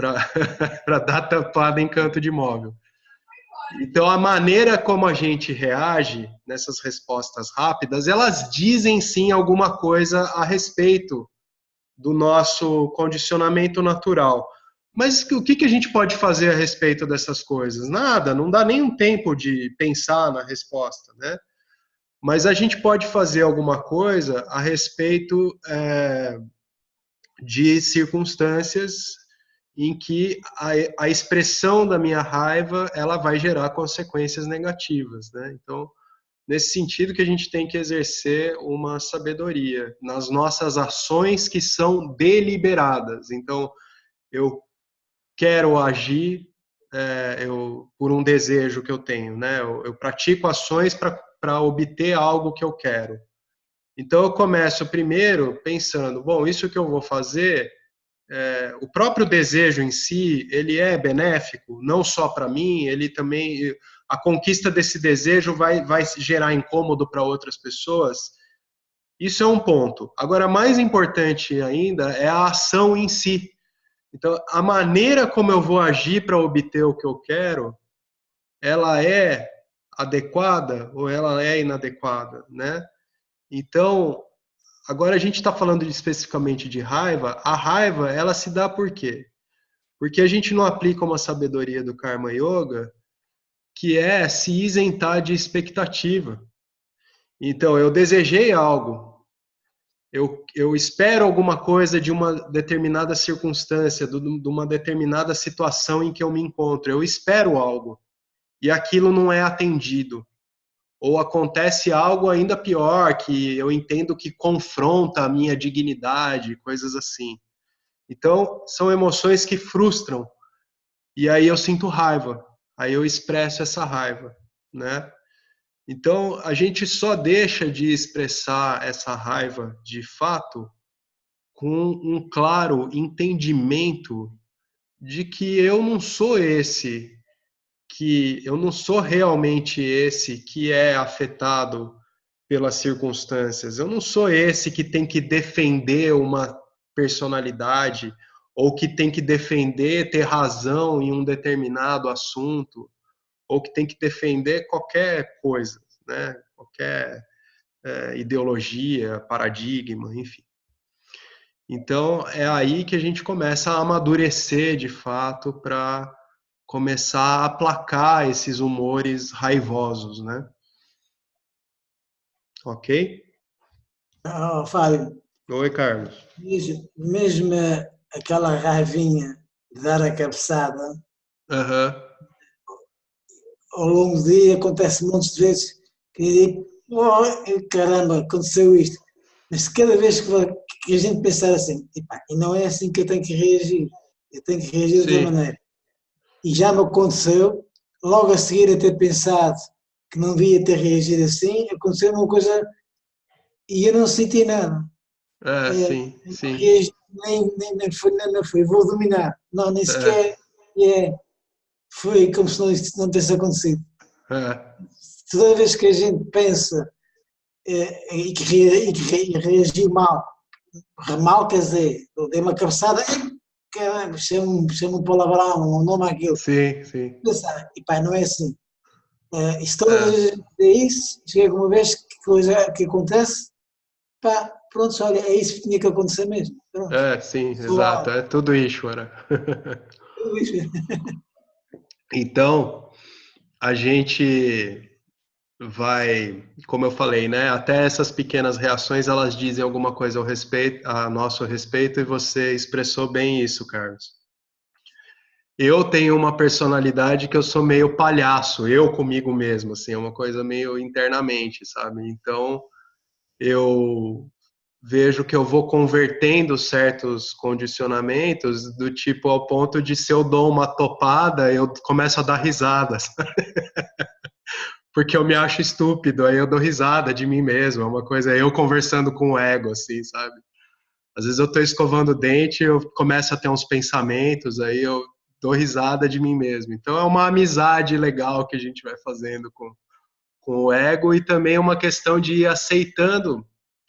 Para dar tapada em canto de móvel. Então, a maneira como a gente reage nessas respostas rápidas, elas dizem sim alguma coisa a respeito do nosso condicionamento natural. Mas o que a gente pode fazer a respeito dessas coisas? Nada, não dá nem um tempo de pensar na resposta, né? Mas a gente pode fazer alguma coisa a respeito de circunstâncias em que a expressão da minha raiva ela vai gerar consequências negativas, né? Então, nesse sentido que a gente tem que exercer uma sabedoria nas nossas ações que são deliberadas. Então, eu quero agir por um desejo que eu tenho, né? Eu pratico ações para obter algo que eu quero. Então, eu começo primeiro pensando, bom, isso que eu vou fazer, o próprio desejo em si, ele é benéfico, não só para mim, ele também, a conquista desse desejo vai gerar incômodo para outras pessoas. Isso é um ponto. Agora, mais importante ainda é a ação em si. Então, a maneira como eu vou agir para obter o que eu quero, ela é adequada ou ela é inadequada, né? Então, agora a gente está falando especificamente de raiva. A raiva, ela se dá por quê? Porque a gente não aplica uma sabedoria do Karma Yoga, que é se isentar de expectativa. Então, eu desejei algo, eu espero alguma coisa de uma determinada circunstância, de uma determinada situação em que eu me encontro. Eu espero algo e aquilo não é atendido. Ou acontece algo ainda pior, que eu entendo que confronta a minha dignidade, coisas assim. Então, são emoções que frustram. E aí eu sinto raiva. Aí eu expresso essa raiva, né? Então, a gente só deixa de expressar essa raiva de fato com um claro entendimento de que eu não sou que eu não sou realmente esse que é afetado pelas circunstâncias. Eu não sou esse que tem que defender uma personalidade ou que tem que defender ter razão em um determinado assunto ou que tem que defender qualquer coisa, né? Qualquer ideologia, paradigma, enfim. Então, é aí que a gente começa a amadurecer, de fato, para começar a aplacar esses humores raivosos, né? Ok? Fábio, Oi, Carlos. mesmo aquela raivinha de dar a cabeçada, Aham. ao longo do dia acontece montes de vezes que eu digo, oh, caramba, aconteceu isto. Mas cada vez que a gente pensar assim, e não é assim que eu tenho que reagir, eu tenho que reagir de outra maneira. E já me aconteceu, logo a seguir a ter pensado que não devia ter reagido assim, aconteceu uma coisa e eu não senti nada. Sim, sim. Reagi, nem foi, vou dominar. Não, nem sequer foi como se não tivesse acontecido. Toda vez que a gente pensa e que reagiu mal, quer dizer, dei uma cabeçada, caramba, chama um palavrão, um nome àquilo. Sim, sim. Pensar, não é assim. E se todas as vezes é isso, chega uma vez que coisa que acontece, pronto, olha, é isso que tinha que acontecer mesmo. Pronto. Sim, exato, é tudo Ishvara. Tudo isso. Então, a gente vai, como eu falei, né? Até essas pequenas reações, elas dizem alguma coisa a nosso respeito, e você expressou bem isso, Carlos. eu tenho uma personalidade que eu sou meio palhaço, eu comigo mesmo, assim, é uma coisa meio internamente, sabe? Então, eu vejo que eu vou convertendo certos condicionamentos do tipo ao ponto de se eu dou uma topada, eu começo a dar risadas, porque eu me acho estúpido, aí eu dou risada de mim mesmo, é uma coisa, eu conversando com o ego, assim, sabe? Às vezes eu estou escovando o dente, eu começo a ter uns pensamentos, aí eu dou risada de mim mesmo. Então é uma amizade legal que a gente vai fazendo com o ego e também uma questão de ir aceitando,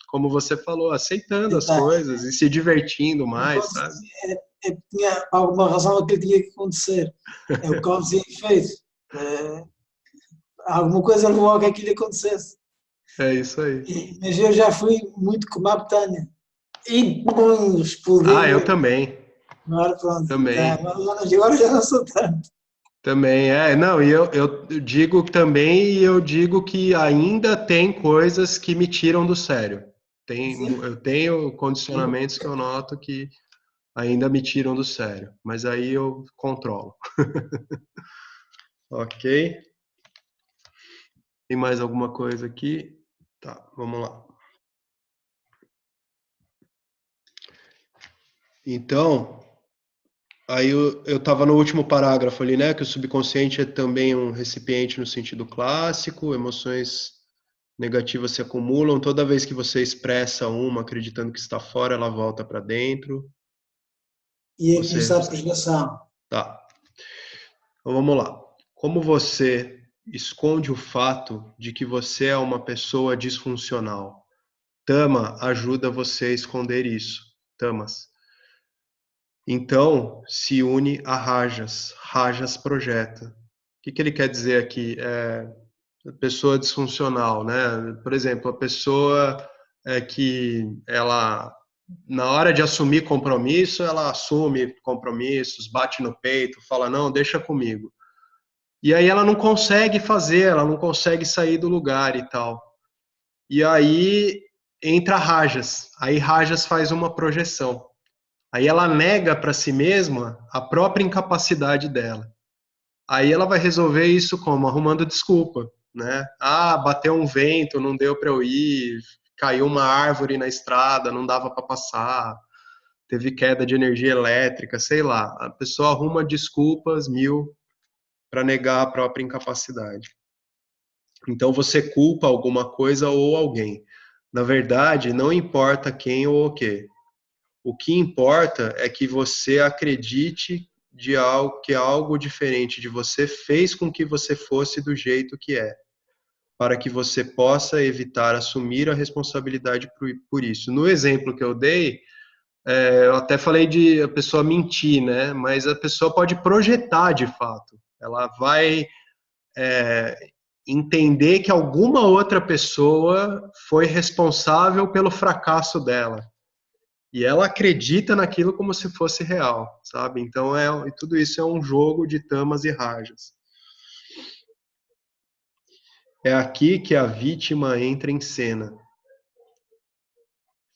como você falou, aceitando as Então, coisas e se divertindo mais, sabe? tinha alguma razão aquilo tinha que acontecer. É o causa e efeito. É, alguma coisa levou a que aquilo acontecesse. É isso aí. Mas eu já fui muito como a Betânia. E não Ah, eu explodir. também. Agora pronto. Tá, Também. agora já não sou tanto. Também, não, e eu digo também, e eu digo que ainda tem coisas que me tiram do sério. Sim. Eu tenho condicionamentos que eu noto que ainda me tiram do sério, mas aí eu controlo. Ok? Tem mais alguma coisa aqui? Tá, vamos lá. Então, aí eu estava no último parágrafo ali, né? Que o subconsciente é também um recipiente no sentido clássico, emoções negativas se acumulam, toda vez que você expressa uma acreditando que está fora, ela volta para dentro. E é Você começar a prospeção. tá. Então vamos lá. Como você esconde o fato de que você é uma pessoa disfuncional? Tama ajuda você a esconder isso. Tamas. Então, se une a Rajas. Rajas projeta. O que ele quer dizer aqui? Pessoa disfuncional, né? Por exemplo, a pessoa que ela, na hora de assumir compromisso, ela assume compromissos, bate no peito, fala, não, deixa comigo. E aí ela não consegue fazer, ela não consegue sair do lugar e tal. E aí entra Rajas. Aí Rajas faz uma projeção. Aí ela nega para si mesma a própria incapacidade dela. Aí ela vai resolver isso como? Arrumando desculpa, né? Ah, bateu um vento, não deu para eu ir, caiu uma árvore na estrada, não dava para passar, teve queda de energia elétrica, sei lá. A pessoa arruma desculpas mil para negar a própria incapacidade. Então você culpa alguma coisa ou alguém. Na verdade, não importa quem ou o quê. O que importa é que você acredite de algo que algo diferente de você fez com que você fosse do jeito que é, para que você possa evitar assumir a responsabilidade por isso. No exemplo que eu dei, eu até falei de a pessoa mentir, né? Mas a pessoa pode projetar de fato. Ela vai entender que alguma outra pessoa foi responsável pelo fracasso dela. E ela acredita naquilo como se fosse real, sabe? Então tudo isso é um jogo de tamas e rajas. É aqui que a vítima entra em cena.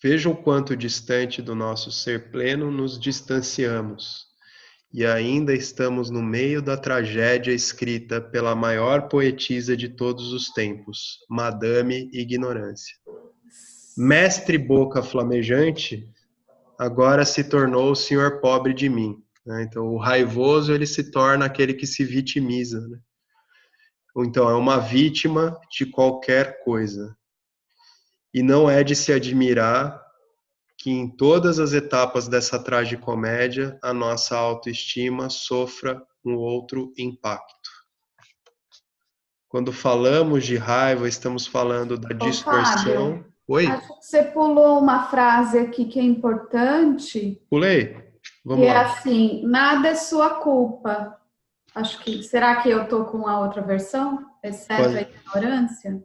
Veja o quanto distante do nosso ser pleno nos distanciamos. E ainda estamos no meio da tragédia escrita pela maior poetisa de todos os tempos, Madame Ignorância. Mestre Boca Flamejante agora se tornou o senhor pobre de mim. Né? Então, o raivoso ele se torna aquele que se vitimiza. Né? Então, é uma vítima de qualquer coisa. E não é de se admirar que em todas as etapas dessa tragicomédia a nossa autoestima sofra um outro impacto. Quando falamos de raiva, estamos falando da Ô, Fábio, distorção. Oi? acho que você pulou uma frase aqui que é importante, Pulei? que Vamos é lá. assim, nada é sua culpa. Acho que, será que eu tô com a outra versão? Exceto a ignorância?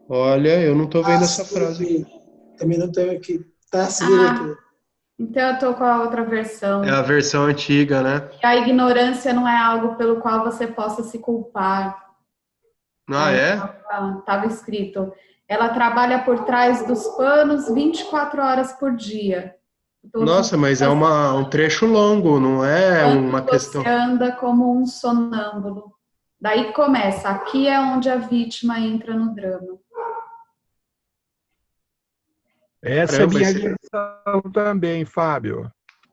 Olha, eu não estou Está a vendo essa seguir frase aqui. aqui. Também não tenho aqui. Está a seguir Ah, aqui. então eu tô com a outra É a versão. versão antiga, né? A ignorância não é algo pelo qual você possa se culpar. Ah, Aí é? estava escrito, ela trabalha por trás dos panos 24 horas por dia. Nossa, mas é um trecho longo, não é uma Quando questão... você anda como um sonâmbulo. Daí começa, aqui é onde a vítima entra no drama. Essa é Caramba, minha lição também, Fábio.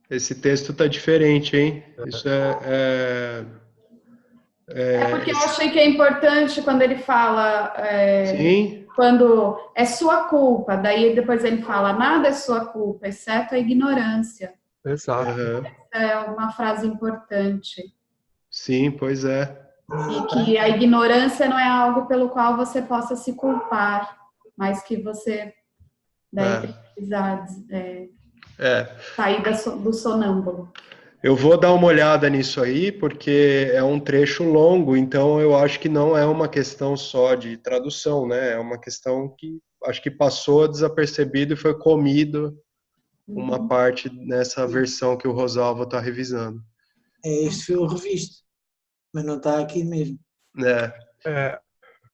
esse texto tá diferente, hein? Isso É porque eu achei que é importante quando ele fala, sim, quando é sua culpa, daí depois ele fala, nada é sua culpa, exceto a ignorância. Exato. É uma frase importante. sim, pois é. E que a ignorância não é algo pelo qual você possa se culpar, mas que você daí precisa sair do sonâmbulo. Eu vou dar uma olhada nisso aí, porque é um trecho longo, então eu acho que não é uma questão só de tradução, né? É uma questão que acho que passou desapercebido e foi comido uma parte nessa versão que o Rosalvo está revisando. Este foi o revisto, mas não está aqui mesmo.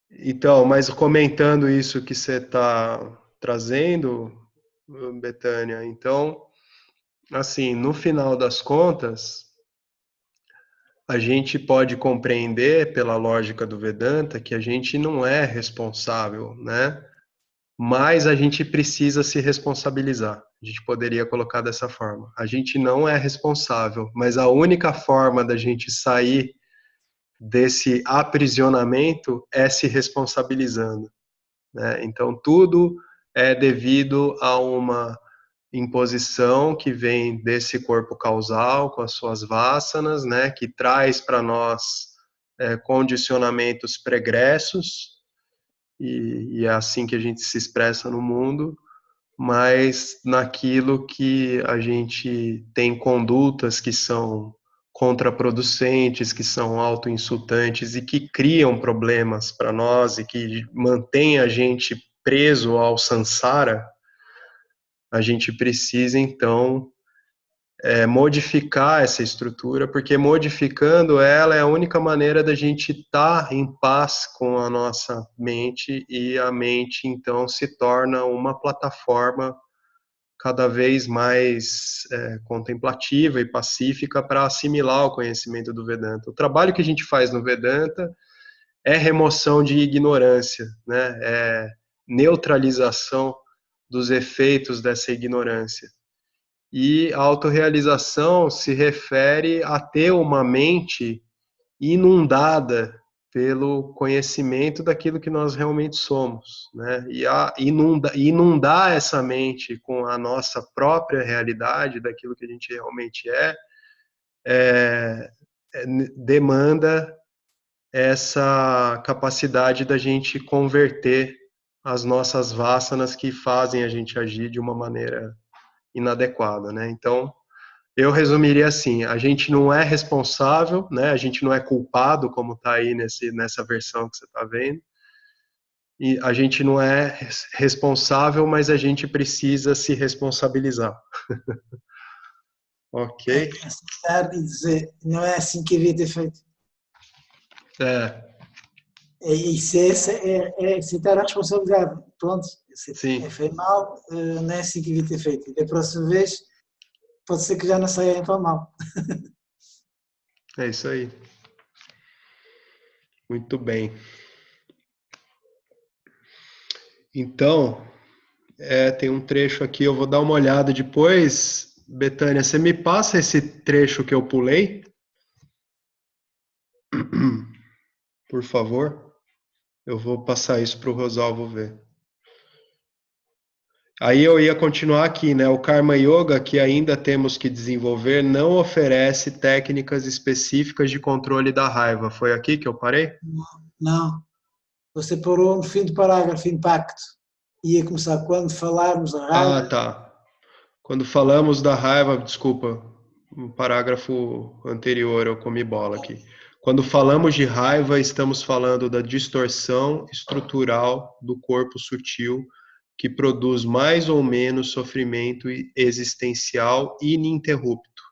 Então, mas comentando isso que você está trazendo, Betânia, então, assim, no final das contas, a gente pode compreender pela lógica do Vedanta que a gente não é responsável, né? Mas a gente precisa se responsabilizar. A gente poderia colocar dessa forma. A gente não é responsável, mas a única forma da gente sair desse aprisionamento é se responsabilizando, né? Então tudo é devido a uma imposição que vem desse corpo causal com as suas vasanas, né, que traz para nós condicionamentos pregressos, e é assim que a gente se expressa no mundo, mas naquilo que a gente tem condutas que são contraproducentes, que são autoinsultantes e que criam problemas para nós e que mantêm a gente preso ao samsara, a gente precisa, então, modificar essa estrutura, porque modificando ela é a única maneira da gente estar em paz com a nossa mente, e a mente, então, se torna uma plataforma cada vez mais contemplativa e pacífica para assimilar o conhecimento do Vedanta. O trabalho que a gente faz no Vedanta é remoção de ignorância, né? É neutralização dos efeitos dessa ignorância. E a autorrealização se refere a ter uma mente inundada pelo conhecimento daquilo que nós realmente somos, né? E inundar essa mente com a nossa própria realidade, daquilo que a gente realmente demanda essa capacidade da gente converter as nossas vasanas que fazem a gente agir de uma maneira inadequada, né? Então, eu resumiria assim: a gente não é responsável, né? A gente não é culpado, como está aí nessa versão que você está vendo. E a gente não é responsável, mas a gente precisa se responsabilizar. Ok? Aceitar e dizer, não é assim que havia ter feito. Isso é aceitar a responsabilidade. Pronto, Sim. foi mal, não é assim que devia ter feito. E da próxima vez pode ser que já não saia tão mal. É isso aí. Muito bem. Então, tem um trecho aqui, eu vou dar uma olhada depois. Betânia, você me passa esse trecho que eu pulei? Por favor. Eu vou passar isso para o Rosalvo ver. Aí eu ia continuar aqui, né? O Karma Yoga, que ainda temos que desenvolver, não oferece técnicas específicas de controle da raiva. Foi aqui que eu parei? Não. Você parou no fim do parágrafo, impacto. Ia começar quando falarmos da raiva. Ah, tá. Quando falamos da raiva, desculpa, um parágrafo anterior eu comi bola aqui. Quando falamos de raiva, estamos falando da distorção estrutural do corpo sutil que produz mais ou menos sofrimento existencial ininterrupto.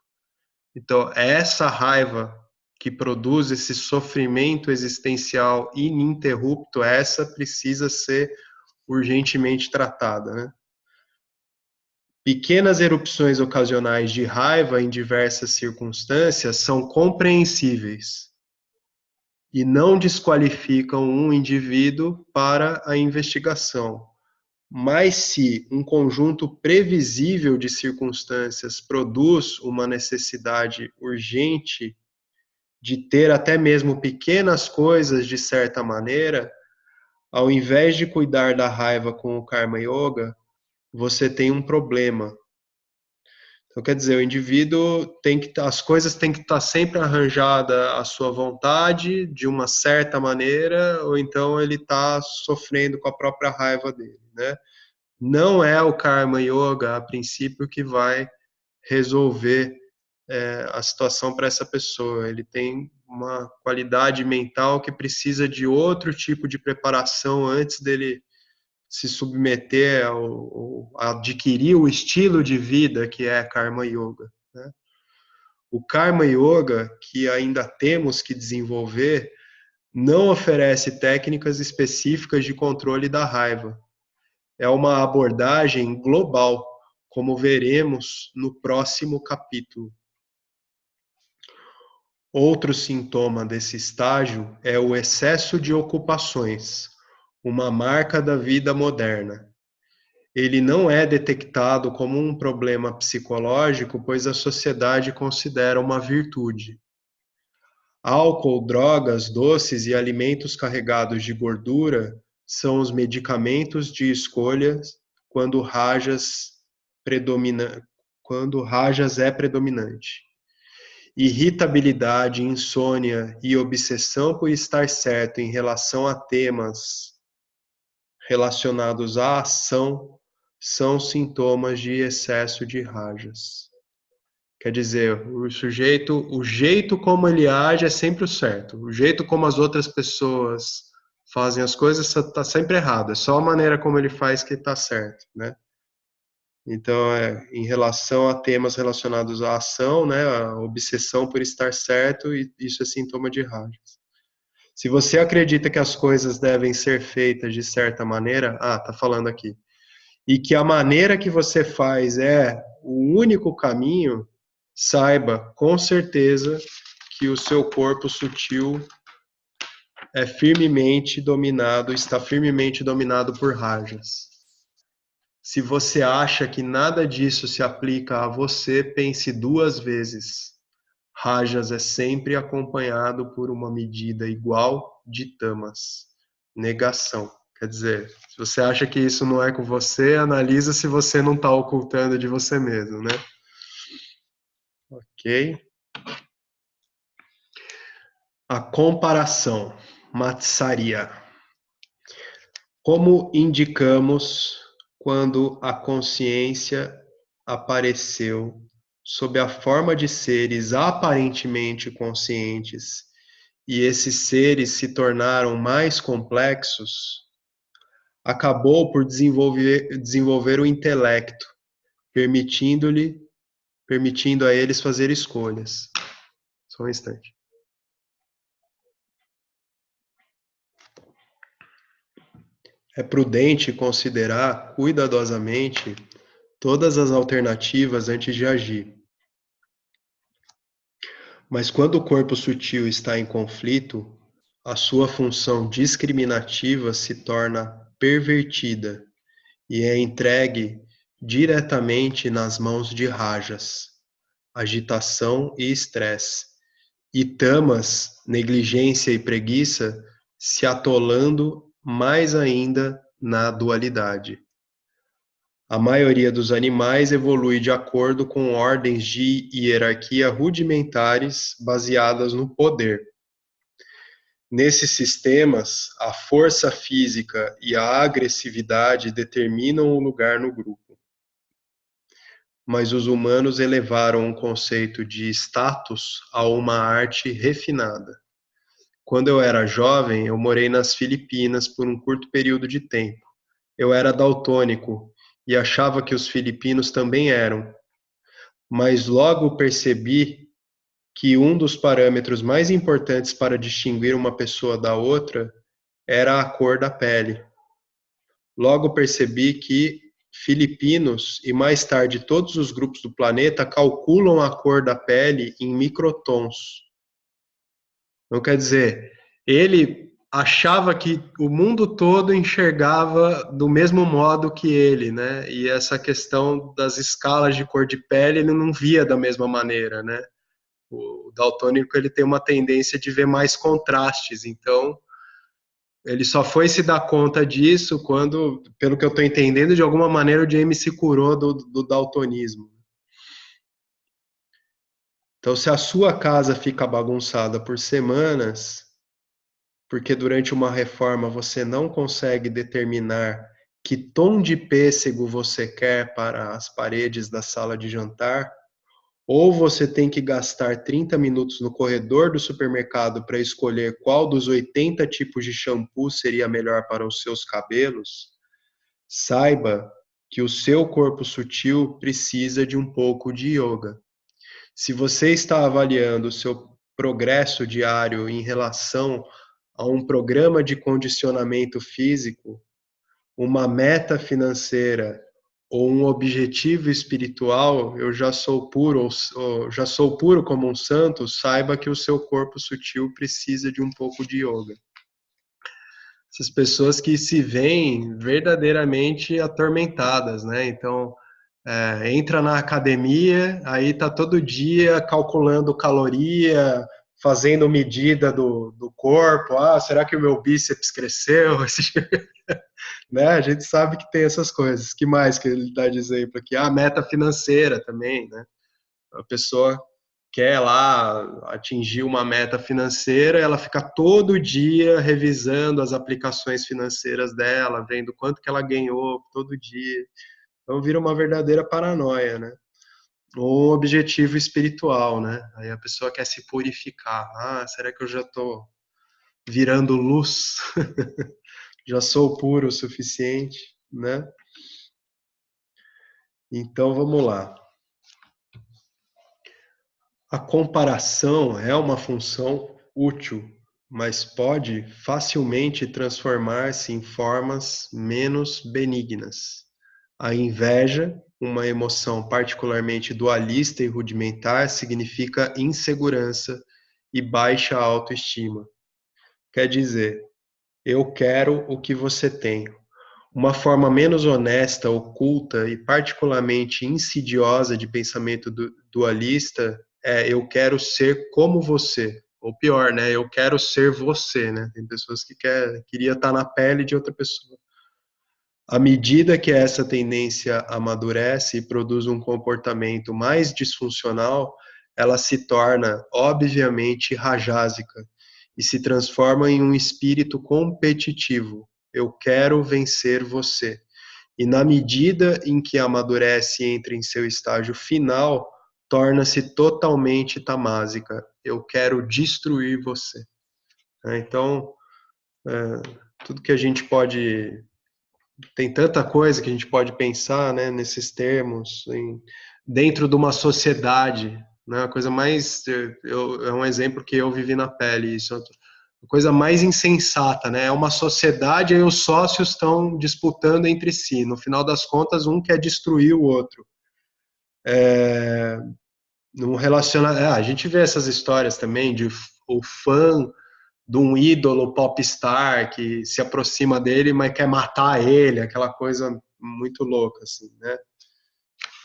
Então, essa raiva que produz esse sofrimento existencial ininterrupto, essa precisa ser urgentemente tratada, né? Pequenas erupções ocasionais de raiva em diversas circunstâncias são compreensíveis e não desqualificam um indivíduo para a investigação. Mas se um conjunto previsível de circunstâncias produz uma necessidade urgente de ter até mesmo pequenas coisas de certa maneira, ao invés de cuidar da raiva com o Karma Yoga, você tem um problema. Então, quer dizer, o indivíduo as coisas têm que estar sempre arranjadas à sua vontade, de uma certa maneira, ou então ele está sofrendo com a própria raiva dele, né? Não é o Karma Yoga, a princípio, que vai resolver a situação para essa pessoa. Ele tem uma qualidade mental que precisa de outro tipo de preparação antes dele se submeter a adquirir o estilo de vida que é Karma Yoga, né? O Karma Yoga, que ainda temos que desenvolver, não oferece técnicas específicas de controle da raiva. É uma abordagem global, como veremos no próximo capítulo. Outro sintoma desse estágio é o excesso de ocupações, uma marca da vida moderna. Ele não é detectado como um problema psicológico, pois a sociedade considera uma virtude. Álcool, drogas, doces e alimentos carregados de gordura são os medicamentos de escolha quando rajas é predominante. Irritabilidade, insônia e obsessão por estar certo em relação a temas relacionados à ação são sintomas de excesso de rajas. Quer dizer, o jeito como ele age é sempre o certo. O jeito como as outras pessoas fazem as coisas está sempre errado. É só a maneira como ele faz que está certo, né? Então, em relação a temas relacionados à ação, né, a obsessão por estar certo, isso é sintoma de rajas. Se você acredita que as coisas devem ser feitas de certa maneira, tá falando aqui, e que a maneira que você faz é o único caminho, saiba com certeza que o seu corpo sutil está firmemente dominado por rajas. Se você acha que nada disso se aplica a você, pense duas vezes. Rajas é sempre acompanhado por uma medida igual de tamas. Negação. Quer dizer, se você acha que isso não é com você, analisa se você não está ocultando de você mesmo, né? Ok? A comparação. Matsarya. Como indicamos quando a consciência apareceu sob a forma de seres aparentemente conscientes e esses seres se tornaram mais complexos, acabou por desenvolver o intelecto, permitindo a eles fazer escolhas. Só um instante. É prudente considerar cuidadosamente todas as alternativas antes de agir. Mas quando o corpo sutil está em conflito, a sua função discriminativa se torna pervertida e é entregue diretamente nas mãos de rajas, agitação e estresse, e tamas, negligência e preguiça, se atolando mais ainda na dualidade. A maioria dos animais evolui de acordo com ordens de hierarquia rudimentares baseadas no poder. Nesses sistemas, a força física e a agressividade determinam o lugar no grupo. Mas os humanos elevaram um conceito de status a uma arte refinada. Quando eu era jovem, eu morei nas Filipinas por um curto período de tempo. Eu era daltônico e achava que os filipinos também eram. Mas logo percebi que um dos parâmetros mais importantes para distinguir uma pessoa da outra era a cor da pele. Logo percebi que filipinos e mais tarde todos os grupos do planeta calculam a cor da pele em microtons. Então, quer dizer, ele achava que o mundo todo enxergava do mesmo modo que ele, né? E essa questão das escalas de cor de pele ele não via da mesma maneira, né? O daltônico ele tem uma tendência de ver mais contrastes, então ele só foi se dar conta disso quando, pelo que eu estou entendendo, de alguma maneira o James se curou do daltonismo. Então, se a sua casa fica bagunçada por semanas, porque durante uma reforma você não consegue determinar que tom de pêssego você quer para as paredes da sala de jantar, ou você tem que gastar 30 minutos no corredor do supermercado para escolher qual dos 80 tipos de shampoo seria melhor para os seus cabelos, saiba que o seu corpo sutil precisa de um pouco de yoga. Se você está avaliando o seu progresso diário em relação a um programa de condicionamento físico, uma meta financeira ou um objetivo espiritual, eu já sou puro, ou já sou puro como um santo, saiba que o seu corpo sutil precisa de um pouco de yoga. Essas pessoas que se veem verdadeiramente atormentadas, né? Então, entra na academia, aí tá todo dia calculando caloria, fazendo medida do corpo. Ah, será que o meu bíceps cresceu? Né? A gente sabe que tem essas coisas. Que mais que ele dá de exemplo aqui? A meta financeira também, né? A pessoa quer lá atingir uma meta financeira, ela fica todo dia revisando as aplicações financeiras dela, vendo quanto que ela ganhou todo dia. Então vira uma verdadeira paranoia, né? Ou um objetivo espiritual, né? Aí a pessoa quer se purificar. Ah, será que eu já estou virando luz? Já sou puro o suficiente, né? Então vamos lá. A comparação é uma função útil, mas pode facilmente transformar-se em formas menos benignas. A inveja, uma emoção particularmente dualista e rudimentar, significa insegurança e baixa autoestima. Quer dizer, eu quero o que você tem. Uma forma menos honesta, oculta e particularmente insidiosa de pensamento dualista é eu quero ser como você. Ou pior, né? Eu quero ser você, né? Tem pessoas que queria estar na pele de outra pessoa. À medida que essa tendência amadurece e produz um comportamento mais disfuncional, ela se torna, obviamente, rajásica e se transforma em um espírito competitivo. Eu quero vencer você. E na medida em que amadurece e entra em seu estágio final, torna-se totalmente tamásica. Eu quero destruir você. Então, tudo que a gente pode... Tem tanta coisa que a gente pode pensar, né, nesses termos, dentro de uma sociedade, né, a coisa mais... é um exemplo que eu vivi na pele, isso a coisa mais insensata, né? É uma sociedade e os sócios estão disputando entre si. No final das contas, um quer destruir o outro. A gente vê essas histórias também de o fã de um ídolo popstar que se aproxima dele, mas quer matar ele, aquela coisa muito louca, assim, né?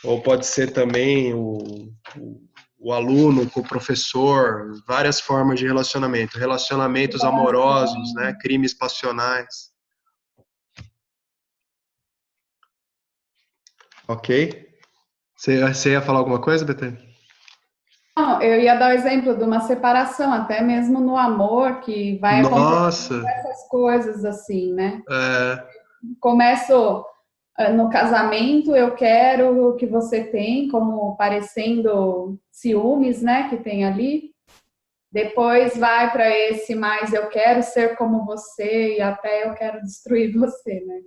Ou pode ser também o aluno com o professor, várias formas de relacionamento, relacionamentos amorosos, né, crimes passionais. Ok? Você ia falar alguma coisa, Betânia? Não, eu ia dar o exemplo de uma separação, até mesmo no amor, que vai Nossa! acontecer essas coisas assim, né? É, Começo no casamento, eu quero o que você tem, como parecendo ciúmes, né, que tem ali. Depois vai para esse mais eu quero ser como você e até eu quero destruir você, né?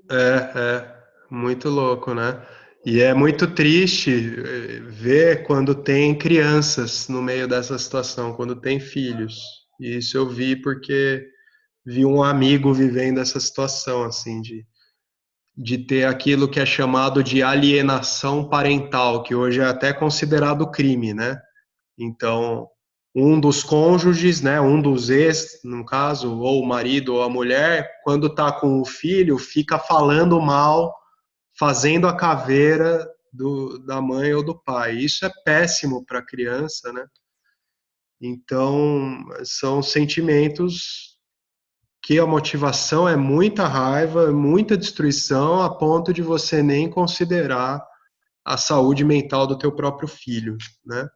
muito louco, né? E é muito triste ver quando tem crianças no meio dessa situação, quando tem filhos. E isso eu vi porque vi um amigo vivendo essa situação, assim, de ter aquilo que é chamado de alienação parental, que hoje é até considerado crime, né? Então, um dos cônjuges, né, um dos ex, no caso, ou o marido ou a mulher, quando está com o filho, fica falando mal, fazendo a caveira da mãe ou do pai. Isso é péssimo para a criança, né? Então, são sentimentos que a motivação é muita raiva, muita destruição, a ponto de você nem considerar a saúde mental do teu próprio filho, né?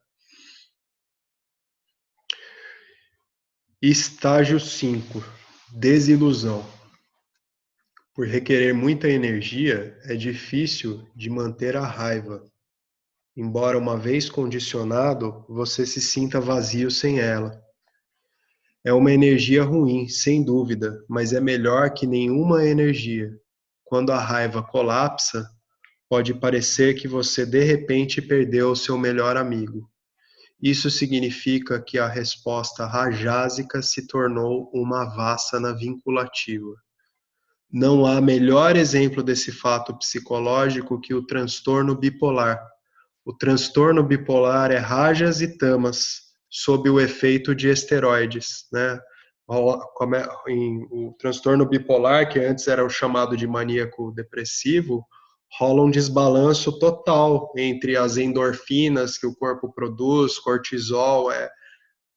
Estágio 5, desilusão. Por requerer muita energia, é difícil de manter a raiva. Embora uma vez condicionado, você se sinta vazio sem ela. É uma energia ruim, sem dúvida, mas é melhor que nenhuma energia. Quando a raiva colapsa, pode parecer que você de repente perdeu o seu melhor amigo. Isso significa que a resposta rajásica se tornou uma vassana vinculativa. Não há melhor exemplo desse fato psicológico que o transtorno bipolar. O transtorno bipolar é rajas e tamas, sob o efeito de esteroides, né? O transtorno bipolar, que antes era o chamado de maníaco depressivo, rola um desbalanço total entre as endorfinas que o corpo produz, cortisol,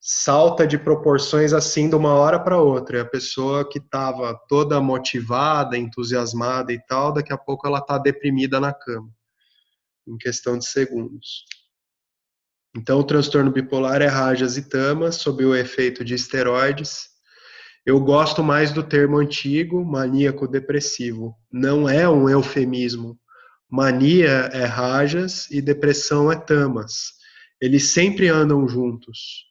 salta de proporções assim de uma hora para outra. E a pessoa que estava toda motivada, entusiasmada e tal, daqui a pouco ela está deprimida na cama, em questão de segundos. Então, o transtorno bipolar é rajas e tamas, sob o efeito de esteroides. Eu gosto mais do termo antigo, maníaco depressivo. Não é um eufemismo. Mania é rajas e depressão é tamas. Eles sempre andam juntos.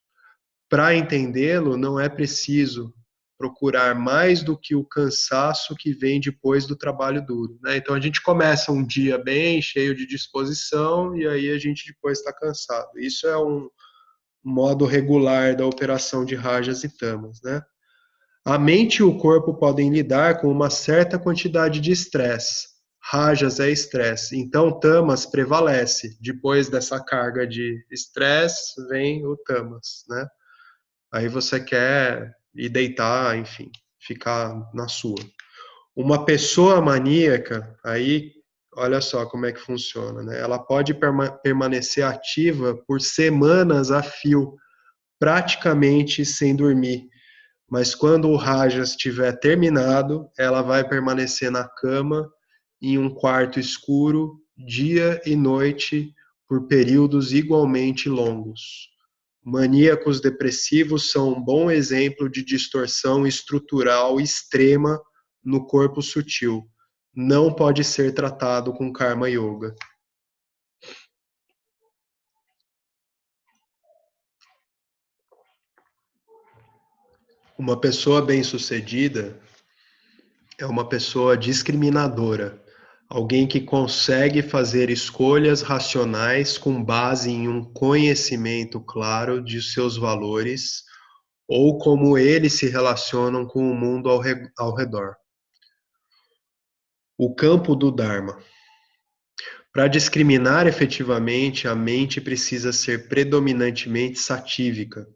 Para entendê-lo, não é preciso procurar mais do que o cansaço que vem depois do trabalho duro, né? Então a gente começa um dia bem, cheio de disposição, e aí a gente depois está cansado. Isso é um modo regular da operação de rajas e tamas, né? A mente e o corpo podem lidar com uma certa quantidade de estresse. Rajas é estresse, então tamas prevalece. Depois dessa carga de estresse, vem o tamas, né? Aí você quer ir deitar, enfim, ficar na sua. Uma pessoa maníaca, aí, olha só como é que funciona, né? Ela pode permanecer ativa por semanas a fio, praticamente sem dormir. Mas quando o Rajas estiver terminado, ela vai permanecer na cama, em um quarto escuro, dia e noite, por períodos igualmente longos. Maníacos depressivos são um bom exemplo de distorção estrutural extrema no corpo sutil. Não pode ser tratado com Karma Yoga. Uma pessoa bem-sucedida é uma pessoa discriminadora. Alguém que consegue fazer escolhas racionais com base em um conhecimento claro de seus valores ou como eles se relacionam com o mundo ao redor. O campo do Dharma. Para discriminar efetivamente, a mente precisa ser predominantemente satívica.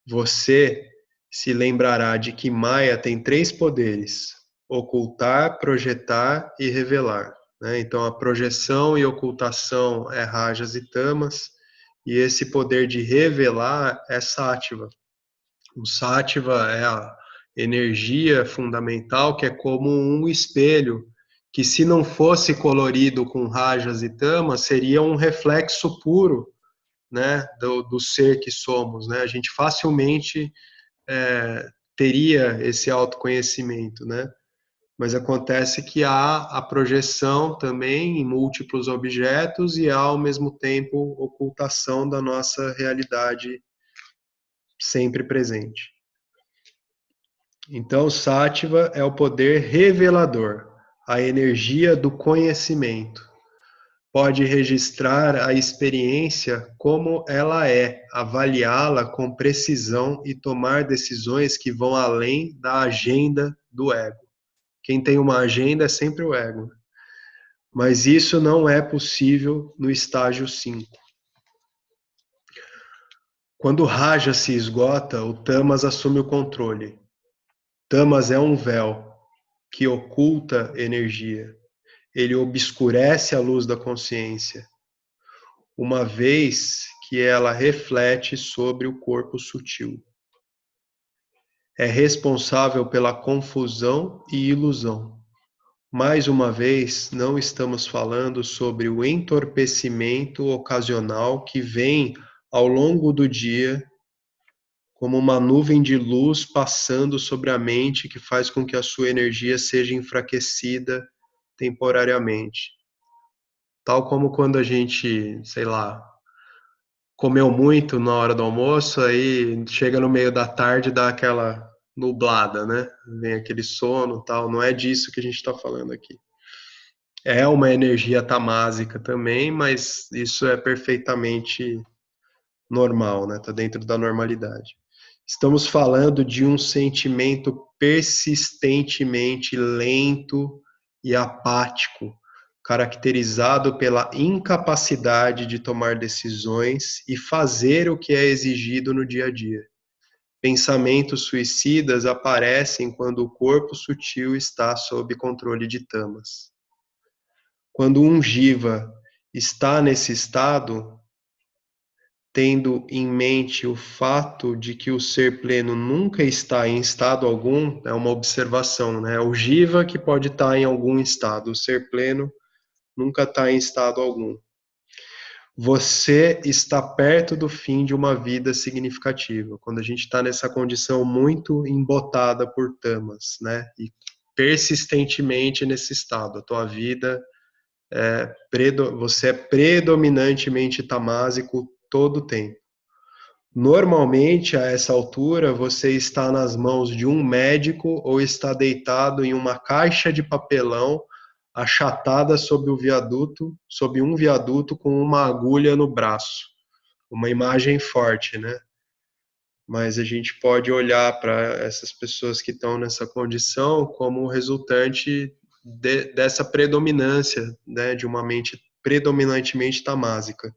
Você se lembrará de que Maya tem 3 poderes: ocultar, projetar e revelar, né? Então, a projeção e ocultação é rajas e tamas, e esse poder de revelar é sátiva. O sátiva é a energia fundamental, que é como um espelho, que se não fosse colorido com rajas e tamas, seria um reflexo puro, né, do ser que somos, né? A gente facilmente teria esse autoconhecimento, né? Mas acontece que há a projeção também em múltiplos objetos e há, ao mesmo tempo, ocultação da nossa realidade sempre presente. Então, Sattva é o poder revelador, a energia do conhecimento. Pode registrar a experiência como ela é, avaliá-la com precisão e tomar decisões que vão além da agenda do ego. Quem tem uma agenda é sempre o ego. Mas isso não é possível no estágio 5. Quando o Raja se esgota, o Tamas assume o controle. Tamas é um véu que oculta energia. Ele obscurece a luz da consciência, uma vez que ela reflete sobre o corpo sutil. É responsável pela confusão e ilusão. Mais uma vez, não estamos falando sobre o entorpecimento ocasional que vem ao longo do dia como uma nuvem de luz passando sobre a mente que faz com que a sua energia seja enfraquecida temporariamente. Tal como quando a gente, sei lá, comeu muito na hora do almoço, aí chega no meio da tarde e dá aquela nublada, né? Vem aquele sono, tal. Não é disso que a gente está falando aqui. É uma energia tamásica também, mas isso é perfeitamente normal, né? Está dentro da normalidade. Estamos falando de um sentimento persistentemente lento e apático, caracterizado pela incapacidade de tomar decisões e fazer o que é exigido no dia a dia. Pensamentos suicidas aparecem quando o corpo sutil está sob controle de tamas. Quando um jiva está nesse estado, tendo em mente o fato de que o ser pleno nunca está em estado algum, é uma observação, né? O jiva que pode estar em algum estado, o ser pleno nunca está em estado algum. Você está perto do fim de uma vida significativa, quando a gente está nessa condição muito embotada por tamas, né? E persistentemente nesse estado, a tua vida você é predominantemente tamásico todo o tempo. Normalmente, a essa altura, você está nas mãos de um médico ou está deitado em uma caixa de papelão achatada sob um viaduto com uma agulha no braço. Uma imagem forte, né? Mas a gente pode olhar para essas pessoas que estão nessa condição como resultante dessa predominância, né, de uma mente predominantemente tamásica.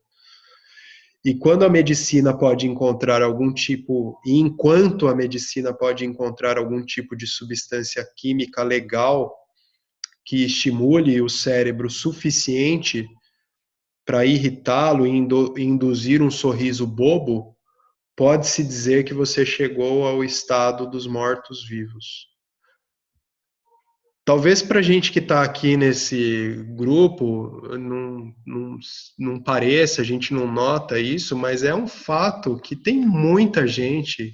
E quando a medicina pode encontrar algum tipo, e enquanto a medicina pode encontrar algum tipo de substância química legal que estimule o cérebro suficiente para irritá-lo e induzir um sorriso bobo, pode-se dizer que você chegou ao estado dos mortos-vivos. Talvez para a gente que está aqui nesse grupo não pareça, a gente não nota isso, mas é um fato que tem muita gente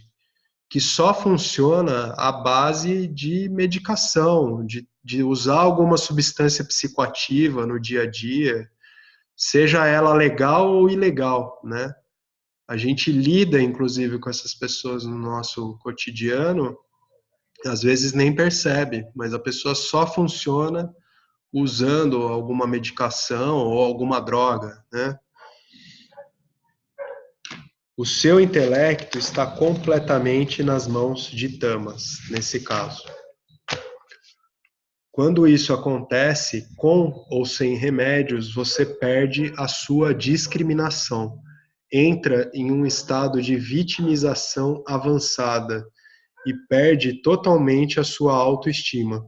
que só funciona à base de medicação, de usar alguma substância psicoativa no dia a dia, seja ela legal ou ilegal, né? A gente lida, inclusive, com essas pessoas no nosso cotidiano, às vezes nem percebe, mas a pessoa só funciona usando alguma medicação ou alguma droga, né? O seu intelecto está completamente nas mãos de tamas, nesse caso. Quando isso acontece, com ou sem remédios, você perde a sua discriminação, entra em um estado de vitimização avançada e perde totalmente a sua autoestima.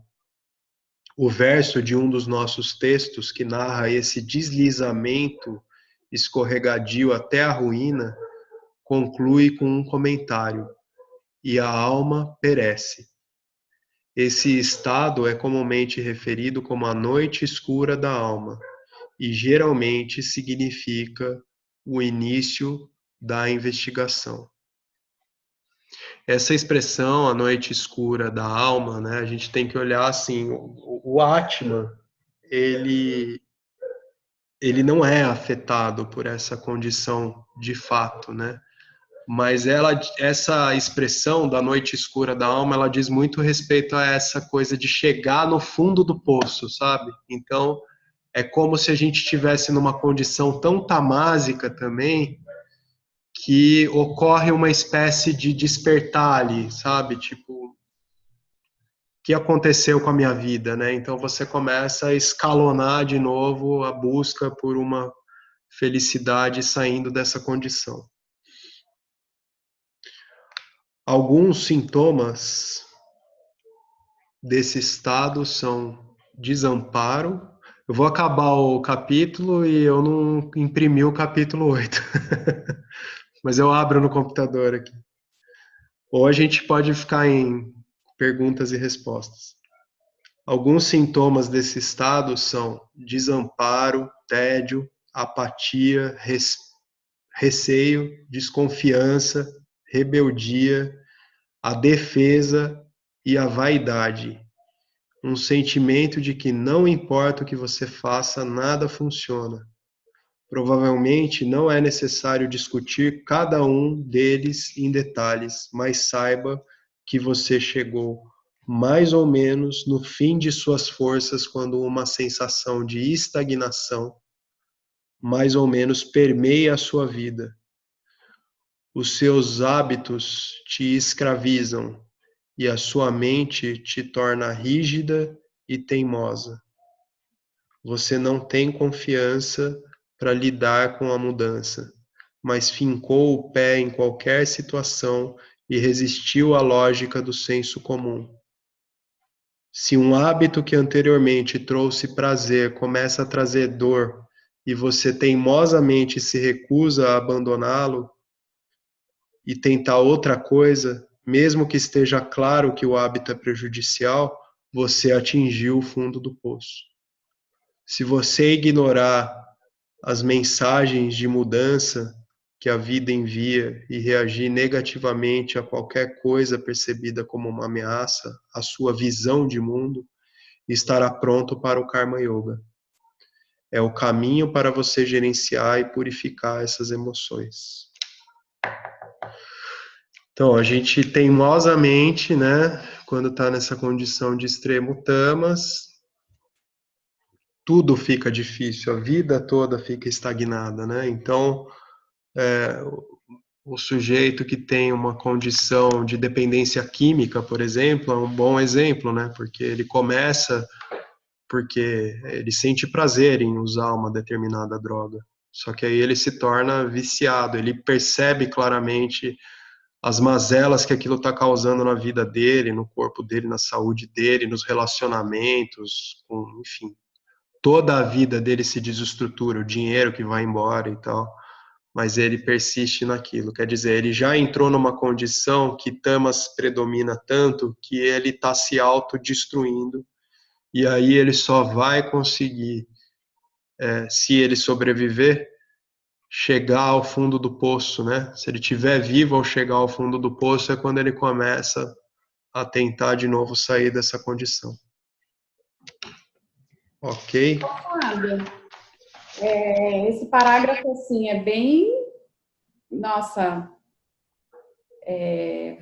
O verso de um dos nossos textos que narra esse deslizamento escorregadio até a ruína conclui com um comentário: e a alma perece. Esse estado é comumente referido como a noite escura da alma e geralmente significa o início da investigação. Essa expressão, a noite escura da alma, né, a gente tem que olhar assim, o Atman, ele não é afetado por essa condição de fato, né? Mas essa expressão da noite escura da alma, ela diz muito respeito a essa coisa de chegar no fundo do poço, sabe? Então, é como se a gente estivesse numa condição tão tamásica também, que ocorre uma espécie de despertar ali, sabe? Tipo, que aconteceu com a minha vida, né? Então você começa a escalonar de novo a busca por uma felicidade saindo dessa condição. Alguns sintomas desse estado são desamparo. Eu vou acabar o capítulo e eu não imprimi o capítulo 8. Mas eu abro no computador aqui. Ou a gente pode ficar em perguntas e respostas. Alguns sintomas desse estado são desamparo, tédio, apatia, receio, desconfiança, rebeldia, a defesa e a vaidade. Um sentimento de que não importa o que você faça, nada funciona. Provavelmente não é necessário discutir cada um deles em detalhes, mas saiba que você chegou mais ou menos no fim de suas forças quando uma sensação de estagnação mais ou menos permeia a sua vida. Os seus hábitos te escravizam e a sua mente te torna rígida e teimosa. Você não tem confiança para lidar com a mudança, mas fincou o pé em qualquer situação e resistiu à lógica do senso comum. Se um hábito que anteriormente trouxe prazer começa a trazer dor e você teimosamente se recusa a abandoná-lo e tentar outra coisa, mesmo que esteja claro que o hábito é prejudicial, você atingiu o fundo do poço. Se você ignorar as mensagens de mudança que a vida envia e reagir negativamente a qualquer coisa percebida como uma ameaça à sua visão de mundo, estará pronto para o Karma Yoga. É o caminho para você gerenciar e purificar essas emoções. Então, a gente teimosamente, né, quando está nessa condição de extremo tamas, tudo fica difícil, a vida toda fica estagnada, né? Então, o sujeito que tem uma condição de dependência química, por exemplo, é um bom exemplo, né? Porque ele começa porque ele sente prazer em usar uma determinada droga. Só que aí ele se torna viciado, ele percebe claramente as mazelas que aquilo está causando na vida dele, no corpo dele, na saúde dele, nos relacionamentos, enfim. Toda a vida dele se desestrutura, o dinheiro que vai embora e tal, mas ele persiste naquilo. Quer dizer, ele já entrou numa condição que tamas predomina tanto que ele está se autodestruindo, e aí ele só vai conseguir, se ele sobreviver, chegar ao fundo do poço, né? Se ele estiver vivo ao chegar ao fundo do poço é quando ele começa a tentar de novo sair dessa condição. Ok? Fábio, esse parágrafo, assim, é bem... Nossa,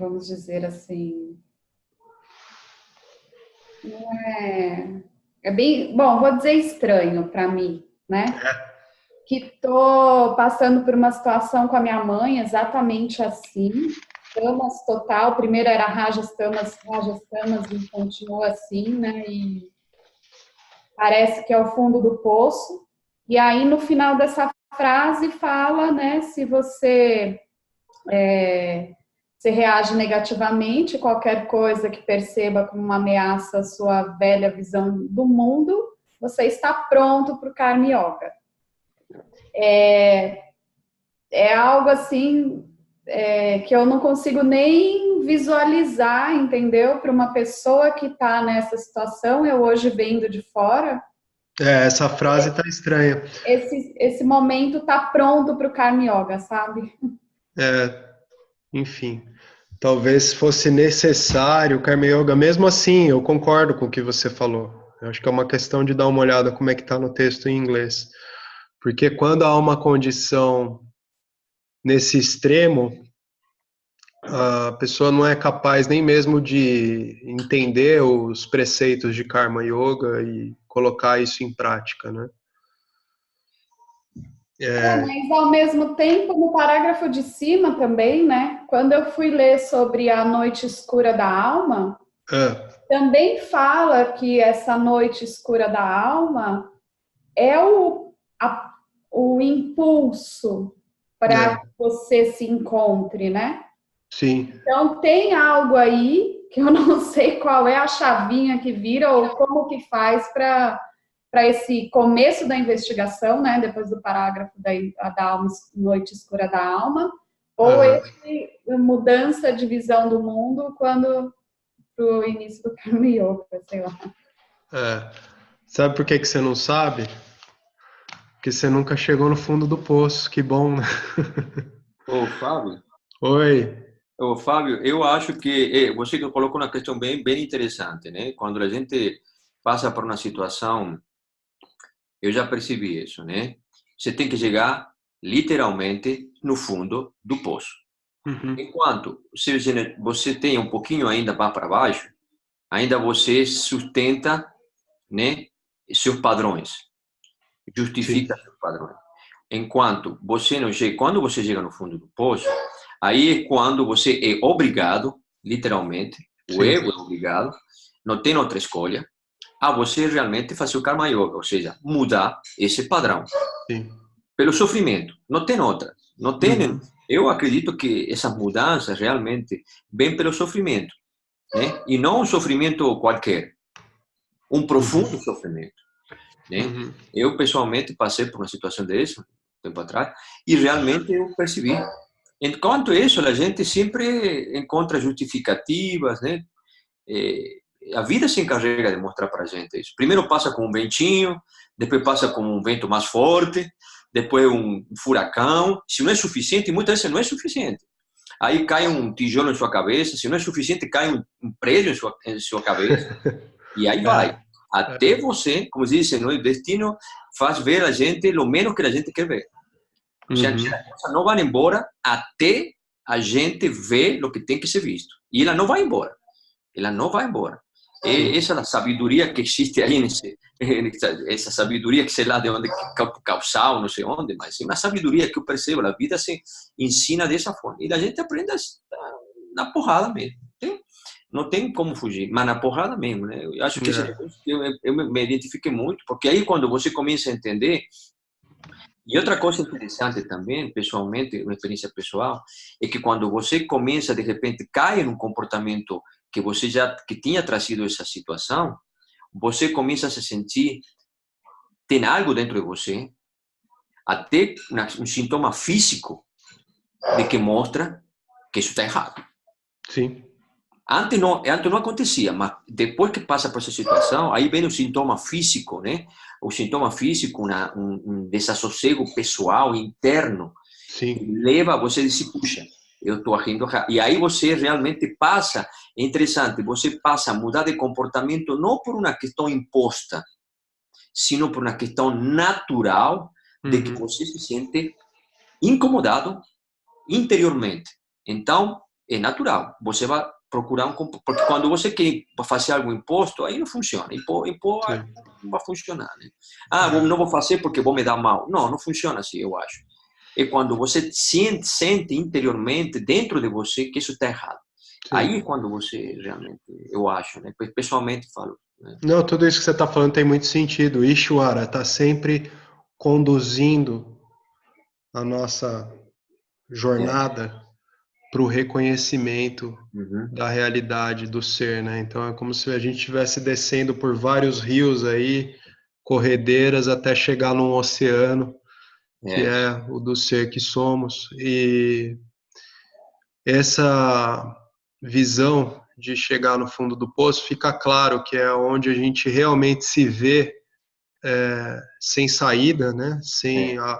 vamos dizer assim... É bem... Bom, vou dizer estranho para mim, né? Que tô passando por uma situação com a minha mãe exatamente assim, tamas total, primeiro era rajas, tamas, e continua assim, né, e parece que é o fundo do poço, e aí no final dessa frase fala, né, se você se reage negativamente, qualquer coisa que perceba como uma ameaça à sua velha visão do mundo, você está pronto para o Karma Yoga. É algo assim que eu não consigo nem visualizar, entendeu? Para uma pessoa que está nessa situação, eu hoje vendo de fora. Essa frase tá estranha. Esse momento está pronto para o Karma Yoga, sabe? Enfim, talvez fosse necessário o Karma Yoga. Mesmo assim, eu concordo com o que você falou. Eu acho que é uma questão de dar uma olhada como é que está no texto em inglês. Porque quando há uma condição nesse extremo, a pessoa não é capaz nem mesmo de entender os preceitos de Karma Yoga e colocar isso em prática, né? Mas ao mesmo tempo, no parágrafo de cima também, né? Quando eu fui ler sobre a noite escura da alma, também fala que essa noite escura da alma é o impulso para que você se encontre, né? Sim. Então, tem algo aí que eu não sei qual é a chavinha que vira ou como que faz para esse começo da investigação, né? Depois do parágrafo da alma, noite escura da alma, ou esse mudança de visão do mundo quando pro início do Karma Yoga, sei lá. Sabe por que você não sabe? Porque você nunca chegou no fundo do poço. Que bom, né? Ô, Fábio. Oi. Ô, Fábio, eu acho que você colocou uma questão bem interessante, né? Quando a gente passa por uma situação, eu já percebi isso, né? Você tem que chegar literalmente no fundo do poço. Enquanto você tem um pouquinho ainda para baixo, ainda você sustenta, né, seus padrões, justifica seus padrões. Enquanto você não chega, quando você chega no fundo do poço, aí é quando você é obrigado, literalmente, o ego é obrigado, não tem outra escolha, a você realmente fazer o Karma Yoga, ou seja, mudar esse padrão. Sim. Pelo sofrimento, não tem outra. Não tem. Eu acredito que essas mudanças realmente vêm pelo sofrimento, né? E não um sofrimento qualquer, um profundo sofrimento, né? Eu pessoalmente passei por uma situação dessa tempo atrás e realmente eu percebi. Enquanto isso, a gente sempre encontra justificativas, né? A vida se encarrega de mostrar para a gente isso. Primeiro passa com um ventinho, depois passa com um vento mais forte, depois um furacão. Se não é suficiente, muitas vezes não é suficiente. Aí cai um tijolo em sua cabeça, se não é suficiente, cai um prédio em sua cabeça. E aí vai. Até você, como dizem, o destino faz ver a gente o menos que a gente quer ver. Ou seja, as coisas não vão embora até a gente ver o que tem que ser visto. E ela não vai embora. Ela não vai embora. Essa é a sabedoria que existe aí, essa sabedoria que sei lá de onde, causal, não sei onde, mas é uma sabedoria que eu percebo, a vida se ensina dessa forma. E a gente aprende na porrada mesmo. Não tem como fugir, mas na porrada mesmo, né? Eu acho que eu me identifiquei muito, porque aí quando você começa a entender. E outra coisa interessante também, pessoalmente, uma experiência pessoal, é que quando você começa, de repente, cai num comportamento que você já que tinha trazido essa situação, você começa a se sentir, tem algo dentro de você, até um sintoma físico de que mostra que isso está errado. Sim. Antes não acontecia, mas depois que passa por essa situação, aí vem o sintoma físico, né? O sintoma físico, um desassossego pessoal, interno, que leva a você a dizer, puxa, eu estou agindo errado. E aí você realmente passa, é interessante, você passa a mudar de comportamento não por uma questão imposta, sino por uma questão natural de que você se sente incomodado interiormente. Então, é natural. Você vai procurar porque quando você quer fazer algo imposto, aí não funciona. Impor não vai funcionar, né? Não vou fazer porque vou me dar mal. Não funciona assim, eu acho. É quando você sente interiormente, dentro de você, que isso está errado. Aí é quando você realmente, eu acho, né? Pessoalmente falo. Né? Não, tudo isso que você está falando tem muito sentido. Ishwara está sempre conduzindo a nossa jornada para o reconhecimento da realidade do ser, né? Então é como se a gente estivesse descendo por vários rios aí, corredeiras, até chegar num oceano, que é o do ser que somos. E essa visão de chegar no fundo do poço, fica claro que é onde a gente realmente se vê sem saída, né?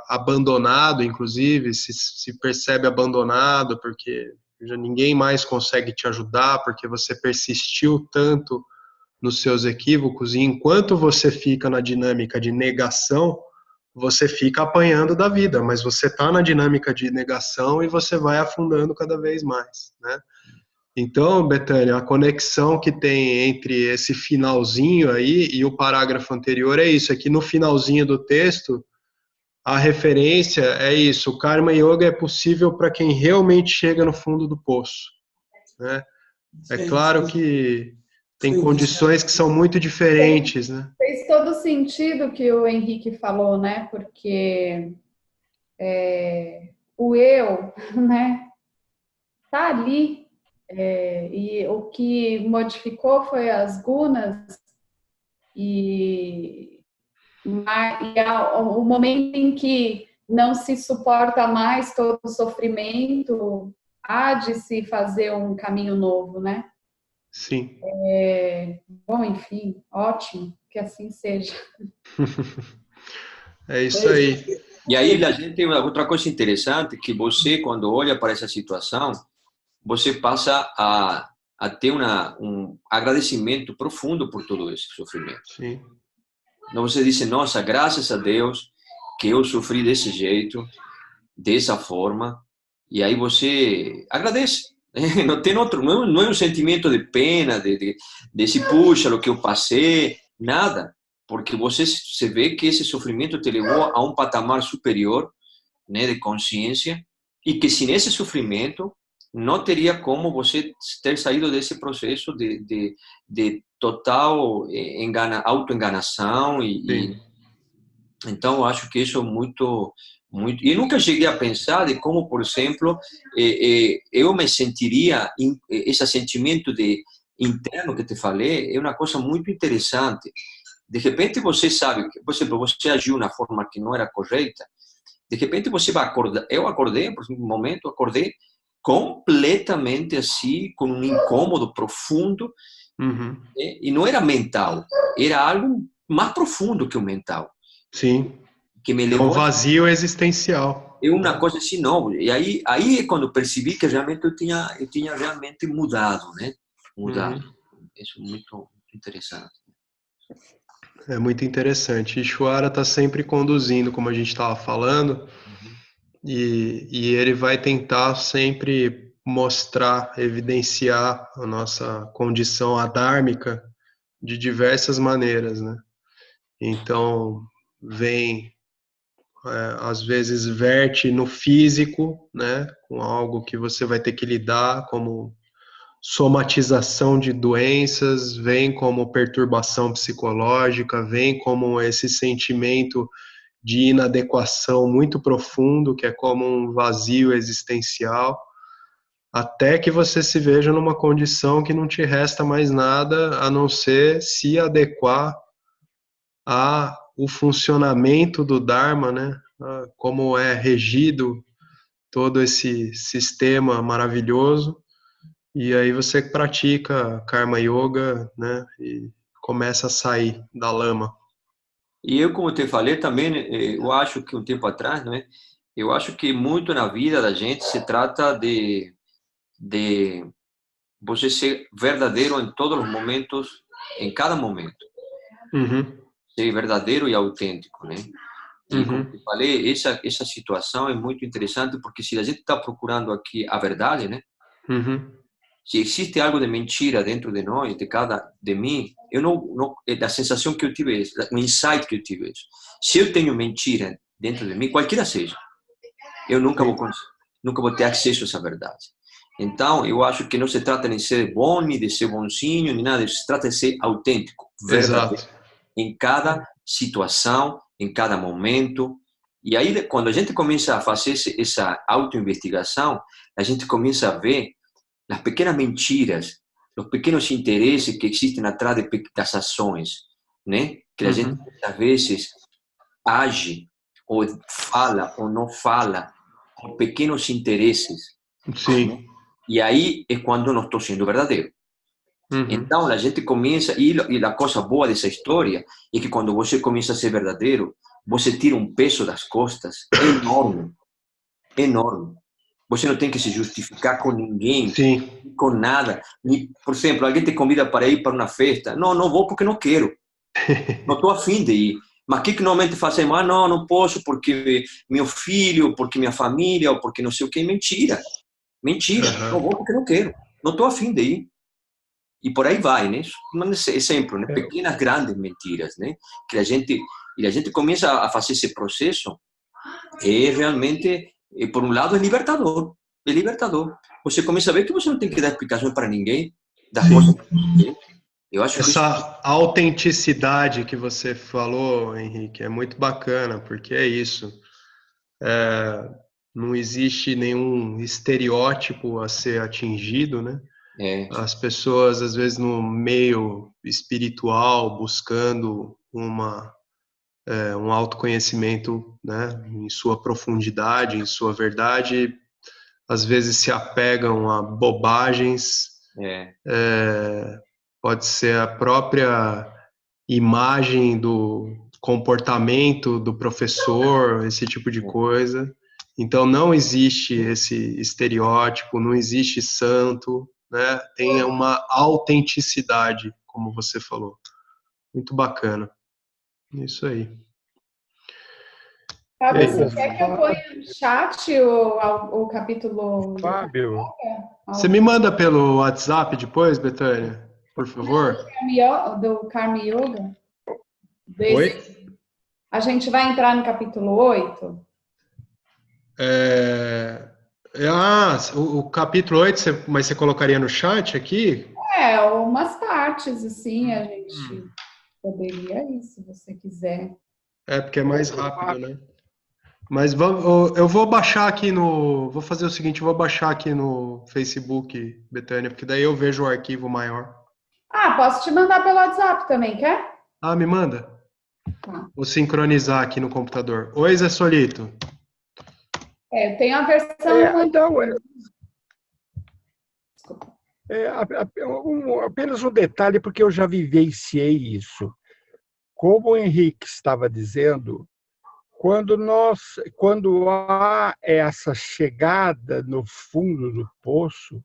Abandonado, inclusive, se percebe abandonado, porque já ninguém mais consegue te ajudar, porque você persistiu tanto nos seus equívocos, e enquanto você fica na dinâmica de negação, você fica apanhando da vida, mas você está na dinâmica de negação e você vai afundando cada vez mais, né? Então, Betânia, a conexão que tem entre esse finalzinho aí e o parágrafo anterior é isso, é que no finalzinho do texto, a referência é isso, o Karma Yoga é possível para quem realmente chega no fundo do poço, né? É claro que Tem condições que são muito diferentes, né? Fez todo sentido o que o Henrique falou, né? Porque o eu, né, tá ali. E o que modificou foi as gunas e o momento em que não se suporta mais todo o sofrimento, há de se fazer um caminho novo, né? Sim. Bom, enfim, ótimo, que assim seja. É isso aí. E aí a gente tem outra coisa interessante, que você, quando olha para essa situação, você passa a ter um agradecimento profundo por todo esse sofrimento. Sim. Então você diz, nossa, graças a Deus que eu sofri desse jeito, dessa forma, e aí você agradece. Não tem outro, não é um sentimento de pena, de se puxa, o que eu passei, nada, porque você se vê que esse sofrimento te levou a um patamar superior, né, de consciência, e que sem esse sofrimento não teria como você ter saído desse processo de total autoenganação então eu acho que isso é muito e nunca cheguei a pensar de como, por exemplo, eu me sentiria esse sentimento de interno que te falei é uma coisa muito interessante. De repente você sabe que, por exemplo, você agiu de uma forma que não era correta. De repente você vai acordar. Eu acordei, por um momento, acordei completamente assim, com um incômodo profundo, Uhum. e não era mental, era algo mais profundo que o mental. Sim. Que me É levou um vazio existencial. é uma coisa assim, não. E aí é quando percebi que realmente eu tinha realmente mudado, né? Mudado. Isso é muito interessante. É muito interessante. Ishwara está sempre conduzindo, como a gente estava falando, e ele vai tentar sempre mostrar, evidenciar a nossa condição adármica de diversas maneiras, né? Então, vem, às vezes, verte no físico, né? Com algo que você vai ter que lidar, como somatização de doenças, vem como perturbação psicológica, vem como esse sentimento de inadequação muito profundo, que é como um vazio existencial, até que você se veja numa condição que não te resta mais nada a não ser se adequar a o funcionamento do Dharma, né? Como é regido todo esse sistema maravilhoso. E aí você pratica Karma Yoga, né? E começa a sair da lama. E eu, como te falei também, eu acho que um tempo atrás, né? Eu acho que muito na vida da gente se trata de você ser verdadeiro em todos os momentos, em cada momento. Uhum. Ser verdadeiro e autêntico, né? E como Uhum. eu falei, essa situação é muito interessante porque se a gente está procurando aqui a verdade, né? Uhum. Se existe algo de mentira dentro de nós, de mim, eu não é a sensação que eu tive, o insight que eu tive. Se eu tenho mentira dentro de mim, qualquer seja, eu nunca vou ter acesso a essa verdade. Então, eu acho que não se trata de ser bom, nem de ser bonzinho, nem nada. Se trata de ser autêntico, verdadeiro, Exato. em cada situação, em cada momento. E aí, quando a gente começa a fazer essa autoinvestigação, a gente começa a ver as pequenas mentiras, os pequenos interesses que existem atrás das ações, né? Que a gente, Uhum. às vezes, age, ou fala, ou não fala, por pequenos interesses. Sim. E aí é quando não estou sendo verdadeiro. Uhum. Então, a gente começa, e a coisa boa dessa história é que quando você começa a ser verdadeiro, você tira um peso das costas enorme, enorme. Você não tem que se justificar com ninguém, Sim. com nada. Por exemplo, alguém te convida para ir para uma festa. Não, não vou porque não quero. Não estou afim de ir. Mas o que normalmente fazemos? Ah, não, não posso porque meu filho, porque minha família, ou porque não sei o que. Mentira. Mentira. Não vou porque não quero. Não estou afim de ir. E por aí vai, né? Mas é sempre, né? Pequenas, grandes mentiras, né? Que a gente começa a fazer esse processo é realmente, por um lado, é libertador. É libertador. Você começa a ver que você não tem que dar explicações para ninguém das coisas Sim. que você fez. Eu acho que isso, Essa autenticidade que você falou, Henrique, é muito bacana, porque é isso. Não existe nenhum estereótipo a ser atingido, né? é, As pessoas, às vezes, no meio espiritual, buscando um autoconhecimento, né, em sua profundidade, em sua verdade, às vezes se apegam a bobagens, é, pode ser a própria imagem do comportamento do professor, esse tipo de coisa. Então não existe esse estereótipo, não existe santo, né? Tem uma autenticidade, como você falou. Muito bacana. Isso aí. Fábio, Ei, você quer que eu ponha no chat o capítulo do Fábio, você me manda pelo WhatsApp depois, Betânia, por Não, favor? do Karma Yoga? Oi? A gente vai entrar no capítulo 8. É... o capítulo 8, mas você colocaria no chat aqui? Umas partes, assim, a gente poderia ir, se você quiser. É, porque é mais ô, rápido, Fábio, né? Mas vamos, eu vou baixar aqui no. Vou fazer o seguinte, eu vou baixar aqui no Facebook, Betânia, porque daí eu vejo o arquivo maior. Ah, posso te mandar pelo WhatsApp também, quer? Ah, me manda. Tá. Vou sincronizar aqui no computador. Oi, Zé Solito. Eu tenho a versão. então, apenas um detalhe, porque eu já vivenciei isso. Como o Henrique estava dizendo, quando há essa chegada no fundo do poço,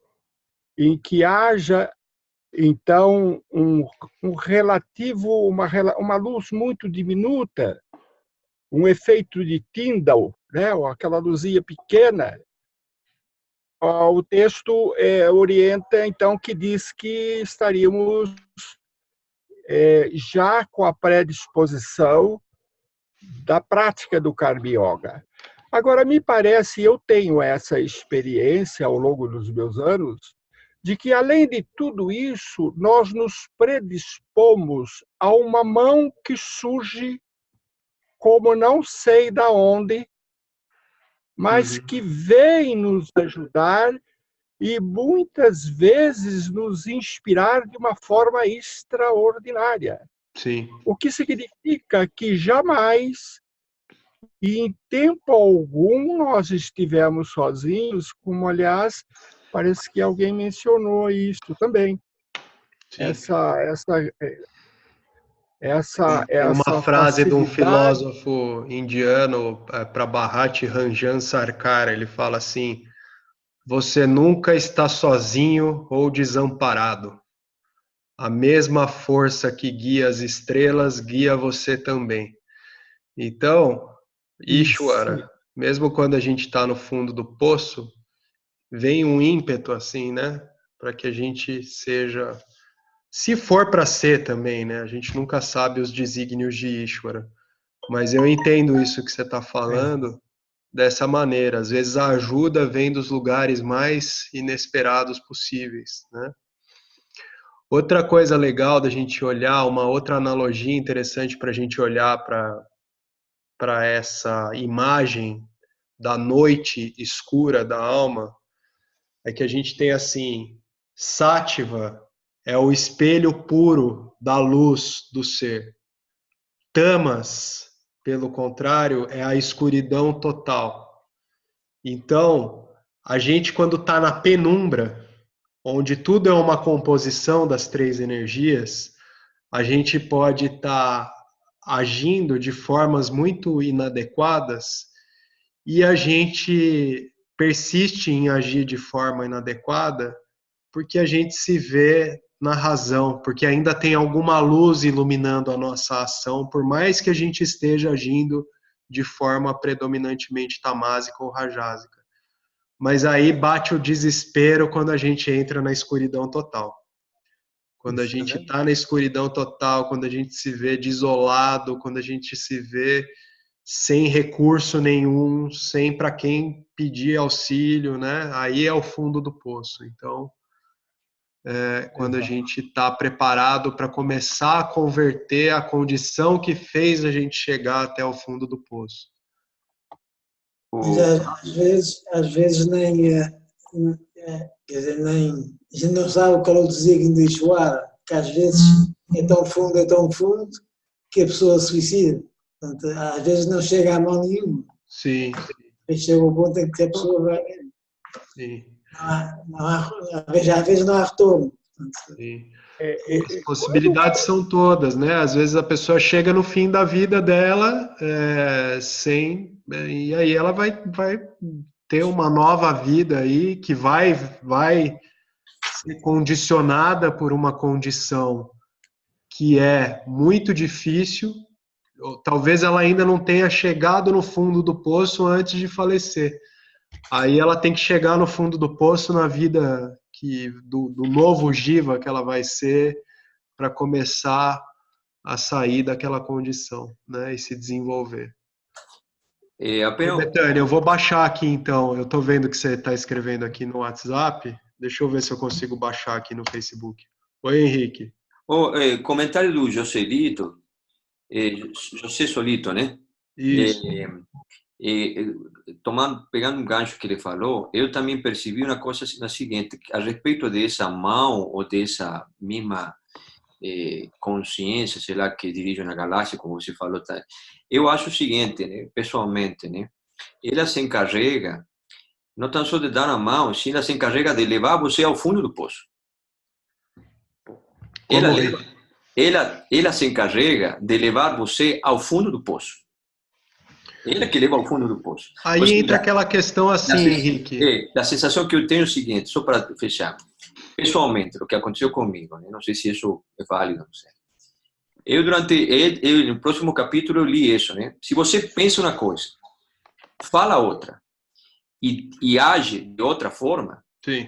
em que haja então um relativo, uma luz muito diminuta, um efeito de Tyndall, né, ou aquela luzinha pequena, o texto orienta então que diz que estaríamos já com a predisposição da prática do Karma Yoga. Agora, me parece, eu tenho essa experiência ao longo dos meus anos, de que, além de tudo isso, nós nos predispomos a uma mão que surge como não sei da onde, mas Uhum. que vem nos ajudar e muitas vezes nos inspirar de uma forma extraordinária. Sim. O que significa que jamais e em tempo algum nós estivemos sozinhos, como, aliás, parece que alguém mencionou isso também. Sim. Tem uma Essa frase de um facilidade. filósofo indiano, Prabhati Ranjan Sarkar, ele fala assim: você nunca está sozinho ou desamparado. A mesma força que guia as estrelas guia você também. Então, Isso, Ishwara, mesmo quando a gente está no fundo do poço, vem um ímpeto assim, né? Para que a gente seja. Se for para ser também, né? A gente nunca sabe os desígnios de Ishwara. Mas eu entendo isso que você está falando dessa maneira. Às vezes a ajuda vem dos lugares mais inesperados possíveis, né? Outra coisa legal da gente olhar, uma outra analogia interessante para a gente olhar para essa imagem da noite escura da alma, é que a gente tem assim, Sátiva é o espelho puro da luz do ser. Tamas, pelo contrário, é a escuridão total. Então, a gente quando está na penumbra, onde tudo é uma composição das três energias, a gente pode estar agindo de formas muito inadequadas e a gente persiste em agir de forma inadequada porque a gente se vê na razão, porque ainda tem alguma luz iluminando a nossa ação, por mais que a gente esteja agindo de forma predominantemente tamásica ou rajásica. Mas aí bate o desespero quando a gente entra na escuridão total. Quando a isso é gente verdade. está na escuridão total, quando a gente se vê desolado, quando a gente se vê sem recurso nenhum, sem para quem pedir auxílio, né? Aí é o fundo do poço. Então, quando a gente está preparado para começar a converter a condição que fez a gente chegar até o fundo do poço. Mas às vezes nem, quer dizer, nem, a gente não sabe qual é o desígnio de Ishvara, que às vezes é tão fundo, que a pessoa se suicida. Portanto, às vezes não chega a mão nenhuma. Sim. Chega ao ponto em que a pessoa vai. Sim. Às vezes não há retorno. Sim. As possibilidades são todas, né? Às vezes a pessoa chega no fim da vida dela e aí ela vai ter uma nova vida aí que vai ser condicionada por uma condição que é muito difícil. Talvez ela ainda não tenha chegado no fundo do poço antes de falecer. Aí ela tem que chegar no fundo do poço na vida do novo Jiva que ela vai ser para começar a sair daquela condição, né, e se desenvolver. Betânia, eu vou baixar aqui então. Eu estou vendo que você está escrevendo aqui no WhatsApp. Deixa eu ver se eu consigo baixar aqui no Facebook. Oi, Henrique. Comentário do Joselito, José Solito, né? Isso. Pegando um gancho que ele falou, eu também percebi uma coisa na seguinte, a respeito dessa mão ou dessa mesma consciência, sei lá, que dirige na galáxia, como você falou, tá? Eu acho o seguinte, né, pessoalmente, né, ela se encarrega não tão só de dar a mão, sim, ela se encarrega de levar você ao fundo do poço. Ela se encarrega de levar você ao fundo do poço. Ele que leva ao fundo do poço. Aí entra aquela questão assim, Henrique. A sensação que eu tenho é o seguinte, só para fechar. Pessoalmente, o que aconteceu comigo, né? Não sei se isso é válido, não sei. No próximo capítulo eu li isso, né? Se você pensa uma coisa, fala outra e age de outra forma, sim,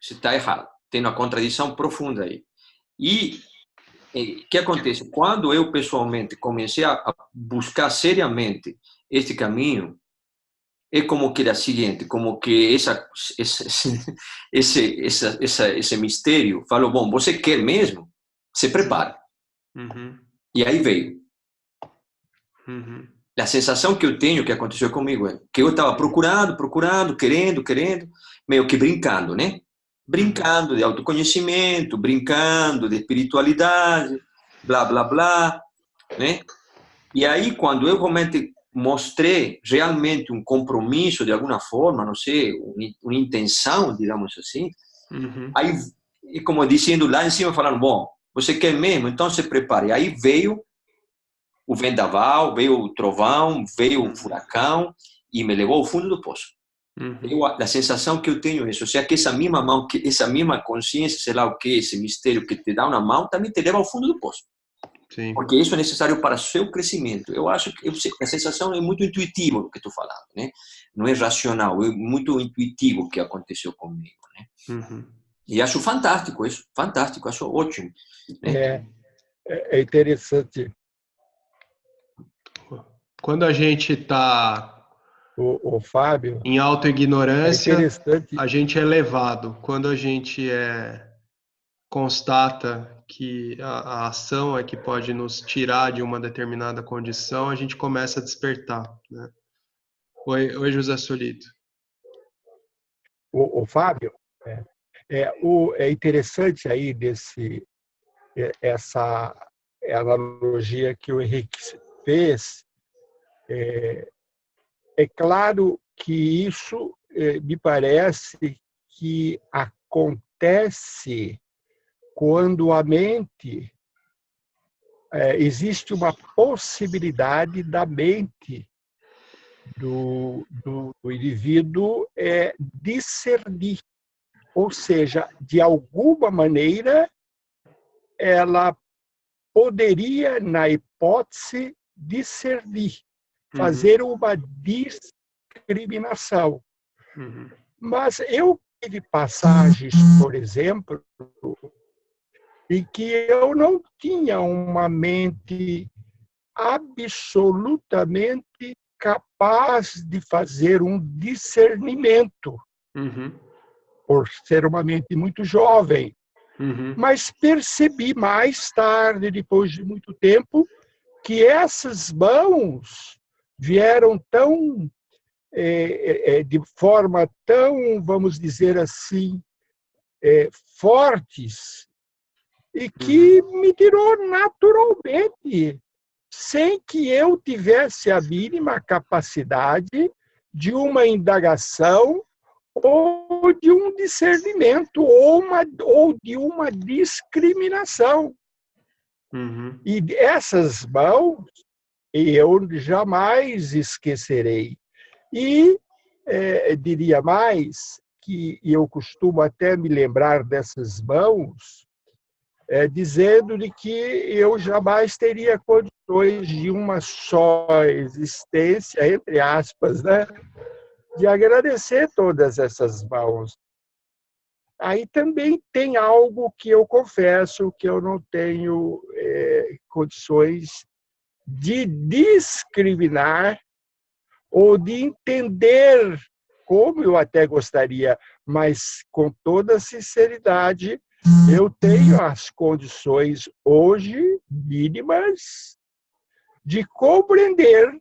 você está errado. Tem uma contradição profunda aí. E o que acontece? Quando eu, pessoalmente, comecei a buscar seriamente este caminho, é como que era o seguinte, como que esse mistério falou, bom, você quer mesmo? Se prepare. Uhum. E aí veio. Uhum. A sensação que eu tenho, que aconteceu comigo, é que eu estava procurando, querendo, meio que brincando, né? Brincando de autoconhecimento, brincando de espiritualidade, blá, blá, blá, né? E aí, quando eu realmente mostrei realmente um compromisso de alguma forma, não sei, uma intenção, digamos assim, aí, e como dizendo lá em cima, falando, bom, você quer mesmo? Então se prepare. Aí veio o vendaval, veio o trovão, veio o furacão e me levou ao fundo do poço. A sensação que eu tenho é isso, ou seja, que essa mesma mão, essa mesma consciência, sei lá o que, esse mistério que te dá uma mão, também te leva ao fundo do poço. Sim. Porque isso é necessário para o seu crescimento. Eu acho que a sensação é muito intuitiva o que estou falando, né? Não é racional, é muito intuitivo o que aconteceu comigo, né? E acho fantástico isso, fantástico, acho ótimo. Né? É interessante. Quando a gente está o Fábio, em autoignorância, a gente é levado. Quando a gente constata que a ação é que pode nos tirar de uma determinada condição, a gente começa a despertar. Né? Oi, José Solito. O Fábio, é interessante aí essa analogia que o Henrique fez. É claro que isso me parece que acontece quando a mente, existe uma possibilidade da mente do indivíduo discernir, ou seja, de alguma maneira ela poderia, na hipótese, discernir, fazer uma discriminação. Mas eu tive passagens, por exemplo, em que eu não tinha uma mente absolutamente capaz de fazer um discernimento. por ser uma mente muito jovem. Uhum. Mas percebi mais tarde, depois de muito tempo, que essas mãos vieram tão, de forma tão, vamos dizer assim, fortes, e que me tirou naturalmente, sem que eu tivesse a mínima capacidade de uma indagação ou de um discernimento ou de uma discriminação. Uhum. E essas mãos eu jamais esquecerei. E diria mais que eu costumo até me lembrar dessas mãos, dizendo-lhe que eu jamais teria condições de uma só existência, entre aspas, né, de agradecer todas essas mãos. Aí também tem algo que eu confesso que eu não tenho condições de discriminar ou de entender, como eu até gostaria, mas com toda sinceridade, eu tenho as condições hoje mínimas de compreender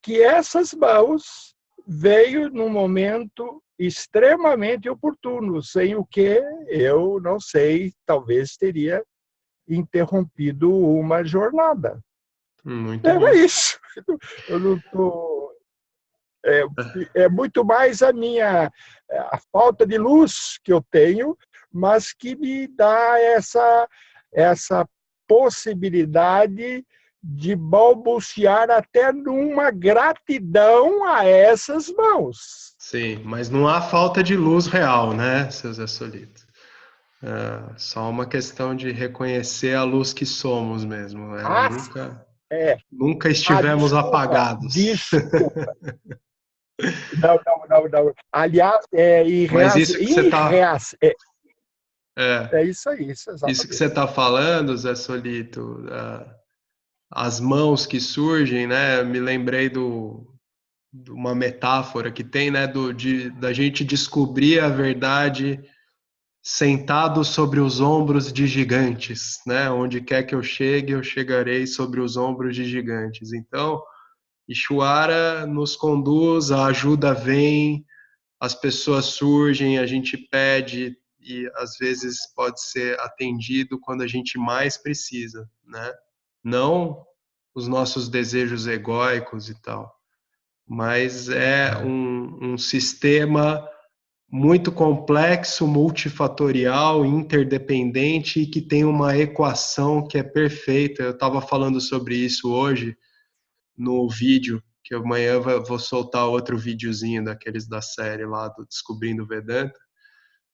que essas mãos veio num momento extremamente oportuno, sem o que eu não sei, talvez teria interrompido uma jornada. Muito bom. É isso. Eu não tô. É muito mais a falta de luz que eu tenho, mas que me dá essa possibilidade de balbuciar até numa gratidão a essas mãos. Sim, mas não há falta de luz real, né, seu Zé Solito? É só uma questão de reconhecer a luz que somos mesmo. Ah, Nunca estivemos desculpa, apagados. desculpa. Não. Aliás, Mas isso que você está... é isso aí, isso exatamente. Isso que você está falando, Zé Solito, as mãos que surgem, né? Me lembrei de uma metáfora que tem, né? Da gente descobrir a verdade sentado sobre os ombros de gigantes, né? Onde quer que eu chegue, eu chegarei sobre os ombros de gigantes. Então, Ishwara nos conduz, a ajuda vem, as pessoas surgem, a gente pede e às vezes pode ser atendido quando a gente mais precisa, né? Não os nossos desejos egóicos e tal, mas é um sistema muito complexo, multifatorial, interdependente e que tem uma equação que é perfeita. Eu estava falando sobre isso hoje no vídeo, que amanhã vou soltar outro videozinho daqueles da série lá do Descobrindo Vedanta,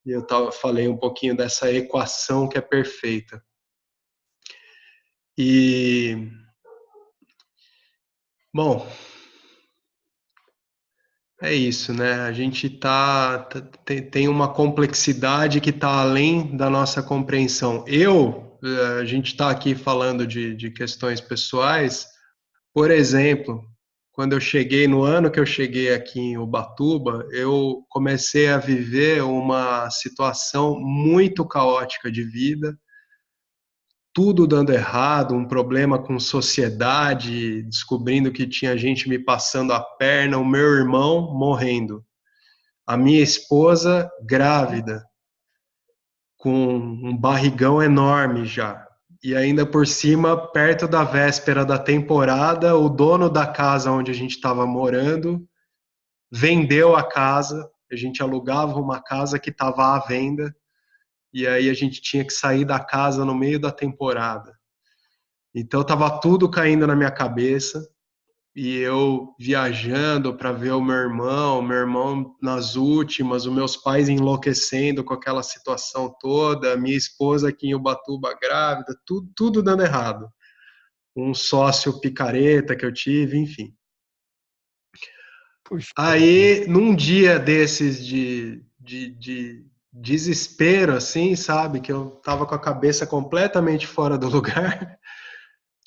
e eu falei um pouquinho dessa equação que é perfeita. E, bom, é isso, né? A gente tem uma complexidade que está além da nossa compreensão. A gente está aqui falando de questões pessoais. Por exemplo, no ano que eu cheguei aqui em Ubatuba, eu comecei a viver uma situação muito caótica de vida, tudo dando errado, um problema com sociedade, descobrindo que tinha gente me passando a perna, o meu irmão morrendo, a minha esposa grávida, com um barrigão enorme já. E ainda por cima, perto da véspera da temporada, o dono da casa onde a gente estava morando vendeu a casa. A gente alugava uma casa que estava à venda. E aí a gente tinha que sair da casa no meio da temporada. Então estava tudo caindo na minha cabeça. E eu viajando para ver o meu irmão nas últimas, os meus pais enlouquecendo com aquela situação toda, minha esposa aqui em Ubatuba grávida, tudo dando errado. Um sócio picareta que eu tive, enfim. Puxa. Aí, num dia desses de desespero, assim, sabe, que eu tava com a cabeça completamente fora do lugar,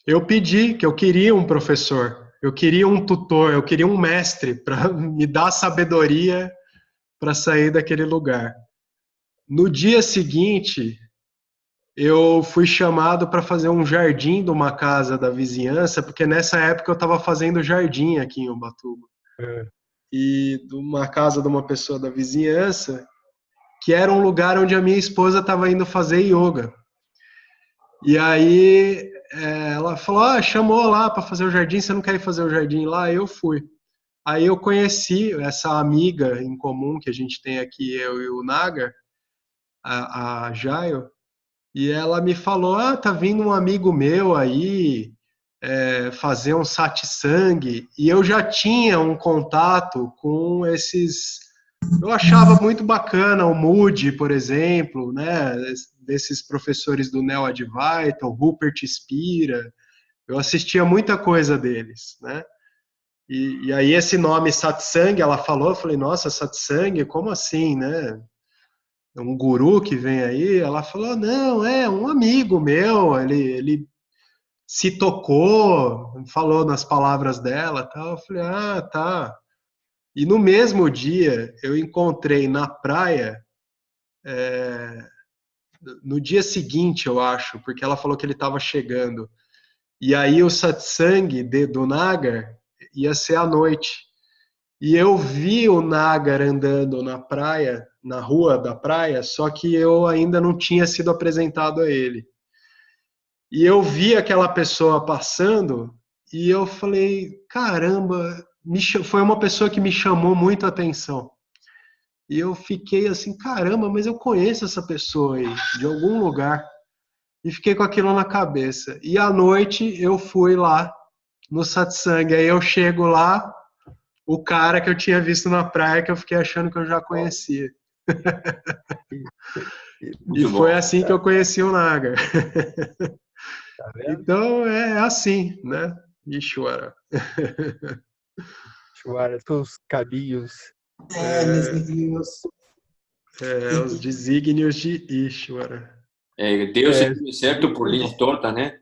eu pedi que eu queria um professor. Eu queria um tutor, eu queria um mestre para me dar sabedoria para sair daquele lugar. No dia seguinte, eu fui chamado para fazer um jardim de uma casa da vizinhança, porque nessa época eu estava fazendo jardim aqui em Ubatuba. E de uma casa de uma pessoa da vizinhança, que era um lugar onde a minha esposa estava indo fazer yoga. E aí ela falou, chamou lá para fazer o jardim, você não quer ir fazer o jardim lá? Eu fui. Aí eu conheci essa amiga em comum que a gente tem aqui, eu e o Nagar, a Jayo, e ela me falou, tá vindo um amigo meu aí fazer um satsang, e eu já tinha um contato com esses... Eu achava muito bacana o Moody, por exemplo, né, desses professores do Neo Advaita, o Rupert Spira, eu assistia muita coisa deles, né? E aí esse nome satsang, ela falou, eu falei, nossa, satsang, como assim, né? Um guru que vem aí? Ela falou, não, é um amigo meu, ele se tocou, falou nas palavras dela, tal. Eu falei, tá. E no mesmo dia, eu encontrei na praia, no dia seguinte, eu acho, porque ela falou que ele estava chegando. E aí o satsang do Nagar ia ser à noite. E eu vi o Nagar andando na praia, na rua da praia, só que eu ainda não tinha sido apresentado a ele. E eu vi aquela pessoa passando e eu falei, caramba, foi uma pessoa que me chamou muito a atenção. E eu fiquei assim, caramba, mas eu conheço essa pessoa aí, de algum lugar. E fiquei com aquilo na cabeça. E à noite eu fui lá no satsang. Aí eu chego lá, o cara que eu tinha visto na praia, que eu fiquei achando que eu já conhecia. E foi assim que eu conheci o Nagar. Tá vendo? Então é assim, né? Ishwara. Ishwara, os caminhos. Meus amigos. Os desígnios de Ishwara. Deus escreve certo por linhas tortas, né?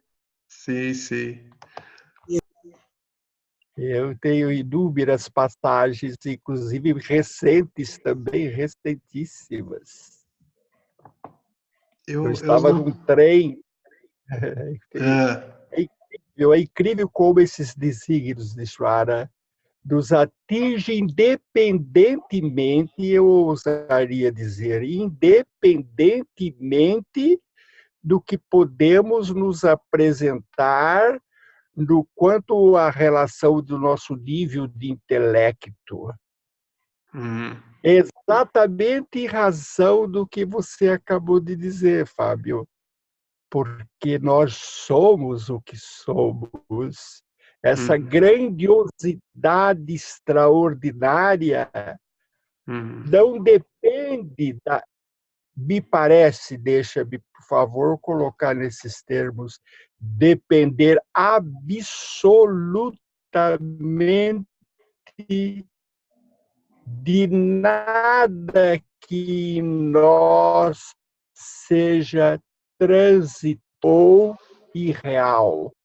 Sim, sim. Eu tenho inúmeras passagens, inclusive recentes também, recentíssimas. Eu estava num trem. É incrível como esses desígnios de Ishvara nos atingem independentemente, eu ousaria dizer, independentemente do que podemos nos apresentar no quanto à relação do nosso nível de intelecto. Exatamente em razão do que você acabou de dizer, Fábio, porque nós somos o que somos. Essa grandiosidade extraordinária não depende da... Me parece, deixa-me, por favor, colocar nesses termos, depender absolutamente de nada que em nós seja trânsito e real.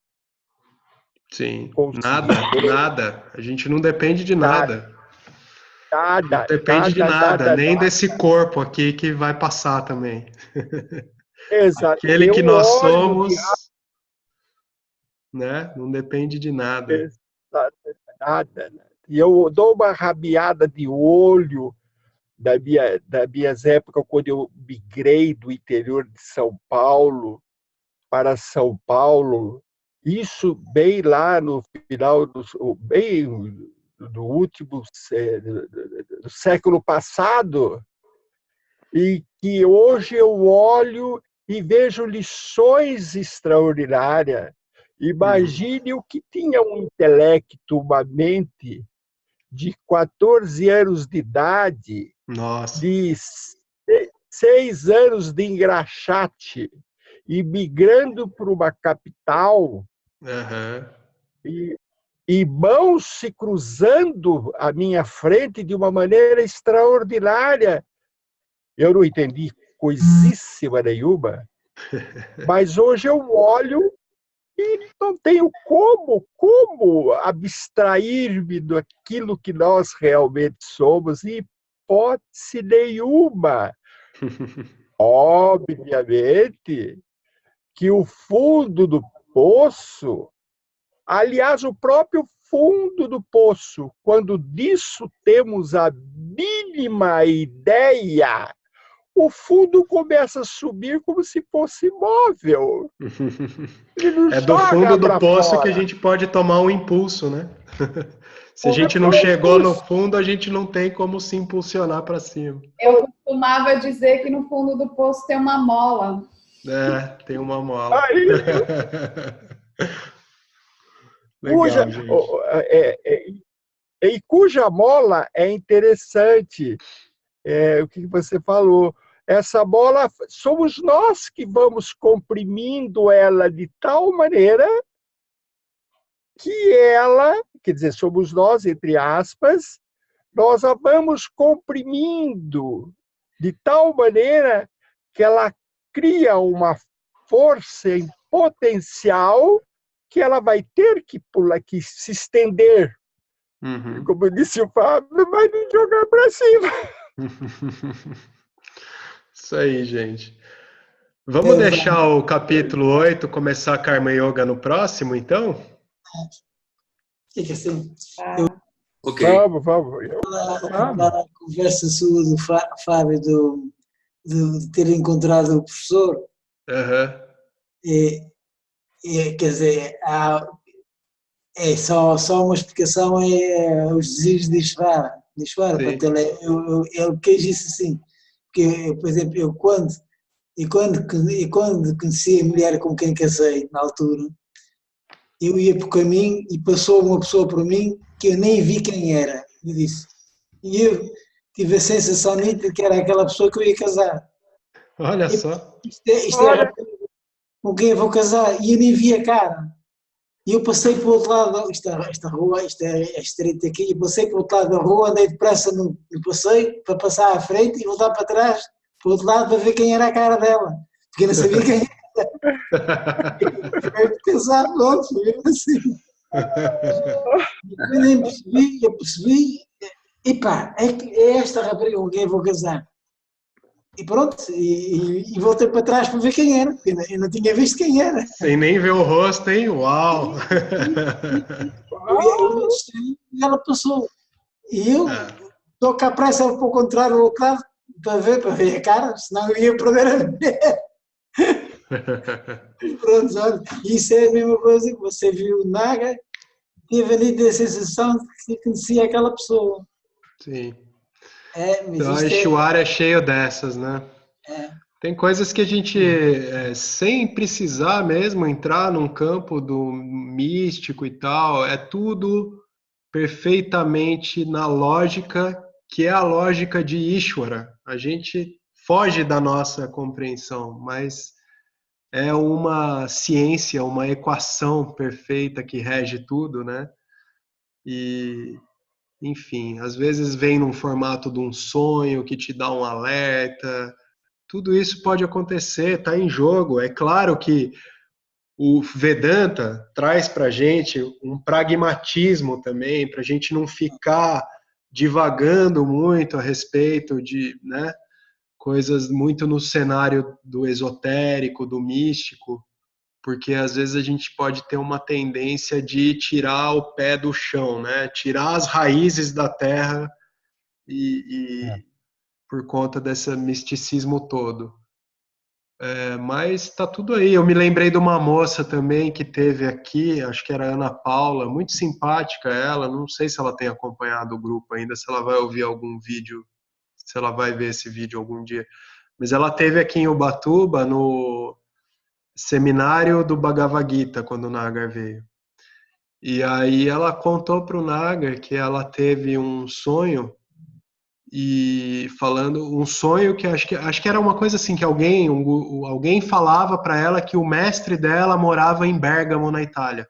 Sim, nada. A gente não depende de nada. Não depende de nada, nem desse corpo aqui que vai passar também. Exato. Aquele que nós somos, né? Não depende de nada. Nada. E eu dou uma rabiada de olho das minhas épocas, quando eu migrei do interior de São Paulo para São Paulo, isso bem lá no final bem do último do século passado, e que hoje eu olho e vejo lições extraordinárias. Imagine o que tinha um intelecto, uma mente de 14 anos de idade, Nossa. de 6 anos de engraxate, e migrando para uma capital, e mãos se cruzando à minha frente de uma maneira extraordinária. Eu não entendi coisíssima nenhuma, mas hoje eu olho e não tenho como abstrair-me daquilo que nós realmente somos, em hipótese nenhuma. Obviamente que o fundo do poço, aliás, o próprio fundo do poço, quando disso temos a mínima ideia, o fundo começa a subir como se fosse móvel. Ele não É do joga fundo do para poço que a fora. gente pode tomar um impulso, né? Se a É gente não só chegou no impulso. fundo, a gente não tem como se impulsionar para cima. Eu costumava dizer que no fundo do poço tem uma mola. É, tem uma mola. Aí, Legal, gente. e cuja mola é interessante, o que você falou. Essa bola, somos nós que vamos comprimindo ela de tal maneira que ela, quer dizer, somos nós, entre aspas, nós a vamos comprimindo de tal maneira que ela cria uma força em potencial que ela vai ter que pular, que se estender. Uhum. Como disse o Fábio, vai nos jogar para cima. Isso aí, gente. Vamos deixar o capítulo 8 começar a Karma Yoga no próximo, então? Fica assim. Ok. Vamos. A conversa sua do Fábio de ter encontrado o professor, Uhum. quer dizer, só uma explicação, os desígnios de Ishvara. Sim. Ele quis isso assim, porque, por exemplo, quando conheci a mulher com quem casei, na altura, eu ia por caminho e passou uma pessoa por mim que eu nem vi quem era, eu disse. E eu tive a sensação nítida que era aquela pessoa que eu ia casar. Olha E só. isto é com quem eu vou casar, e eu nem vi a cara. E eu passei para o outro lado, esta rua, é estreita aqui, e passei para o outro lado da rua, andei depressa no passeio, para passar à frente e voltar para trás, para o outro lado, para ver quem era a cara dela, porque eu não sabia quem era. Eu pensar, pronto, foi mesmo assim. Eu nem percebi, epá, é esta rapariga com quem eu vou casar. E pronto, e voltei para trás para ver quem era, porque eu não tinha visto quem era. Sem nem ver o rosto, hein? Uau! Eu disse, e ela passou. E eu estou cá pressa para o contrário, ao outro lado, para ver a cara, senão eu ia perder a mulher. Pronto, olha, isso é a mesma coisa que você viu o Naga, teve ali a sensação de que conhecia aquela pessoa. Sim. Mas Então, a isto Ishwara é cheio dessas, né? é Tem coisas que a gente, sem precisar mesmo entrar num campo do místico e tal, é tudo perfeitamente na lógica, que é a lógica de Ishvara. A gente foge da nossa compreensão, mas é uma ciência, uma equação perfeita que rege tudo, né? E, enfim, às vezes vem num formato de um sonho que te dá um alerta. Tudo isso pode acontecer, está em jogo. É claro que o Vedanta traz para a gente um pragmatismo também, para a gente não ficar divagando muito a respeito de, né, coisas muito no cenário do esotérico, do místico, porque às vezes a gente pode ter uma tendência de tirar o pé do chão, né, tirar as raízes da terra e por conta desse misticismo todo. Mas tá tudo aí. Eu me lembrei de uma moça também que teve aqui, acho que era a Ana Paula, muito simpática ela. Não sei se ela tem acompanhado o grupo ainda, se ela vai ouvir algum vídeo, se ela vai ver esse vídeo algum dia. Mas ela teve aqui em Ubatuba no seminário do Bhagavad Gita, quando o Nagar veio. E aí ela contou para o Nagar que ela teve um sonho e falando um sonho que acho que era uma coisa assim que alguém falava para ela que o mestre dela morava em Bergamo, na Itália.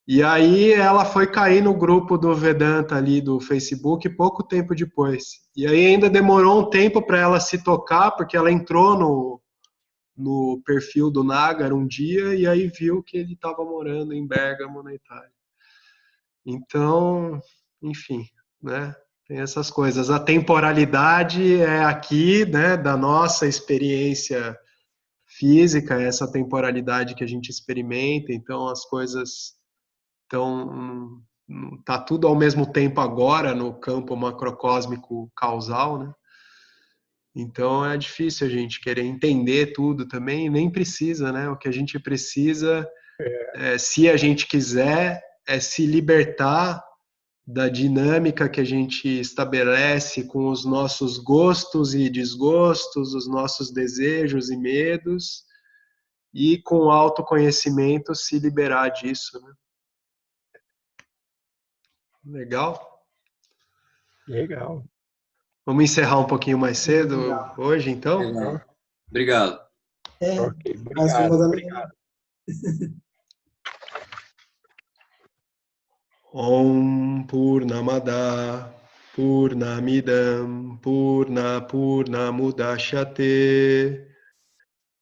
E aí ela foi cair no grupo do Vedanta ali do Facebook pouco tempo depois. E aí ainda demorou um tempo para ela se tocar, porque ela entrou no perfil do Nagar um dia e aí viu que ele estava morando em Bergamo, na Itália. Então, enfim, né? Tem essas coisas. A temporalidade é aqui, né, da nossa experiência física, essa temporalidade que a gente experimenta, então as coisas estão... Tá tudo ao mesmo tempo agora no campo macrocósmico causal, né? Então é difícil a gente querer entender tudo também, nem precisa, né? O que a gente precisa, se a gente quiser, é se libertar da dinâmica que a gente estabelece com os nossos gostos e desgostos, os nossos desejos e medos, e com o autoconhecimento se liberar disso, né? Legal? Legal. Vamos encerrar um pouquinho mais cedo hoje, então? Legal. Obrigado. Ok, Acho que obrigado. Om Purnamada Purnamidam Purnamudachyate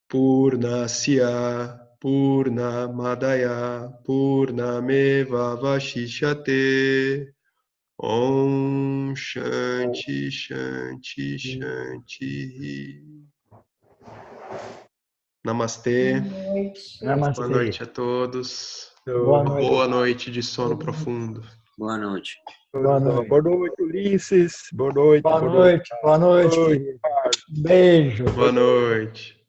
Purnasya Purnamadaya Purnameva Vashishyate. Om Shanti Shanti Shanti. Namastê. Namastê. Boa noite a todos. Boa Uma noite. boa noite de sono profundo. Boa noite. Boa noite. Boa noite, Ulisses. Boa noite. Boa noite. Boa noite. Beijo. Boa noite.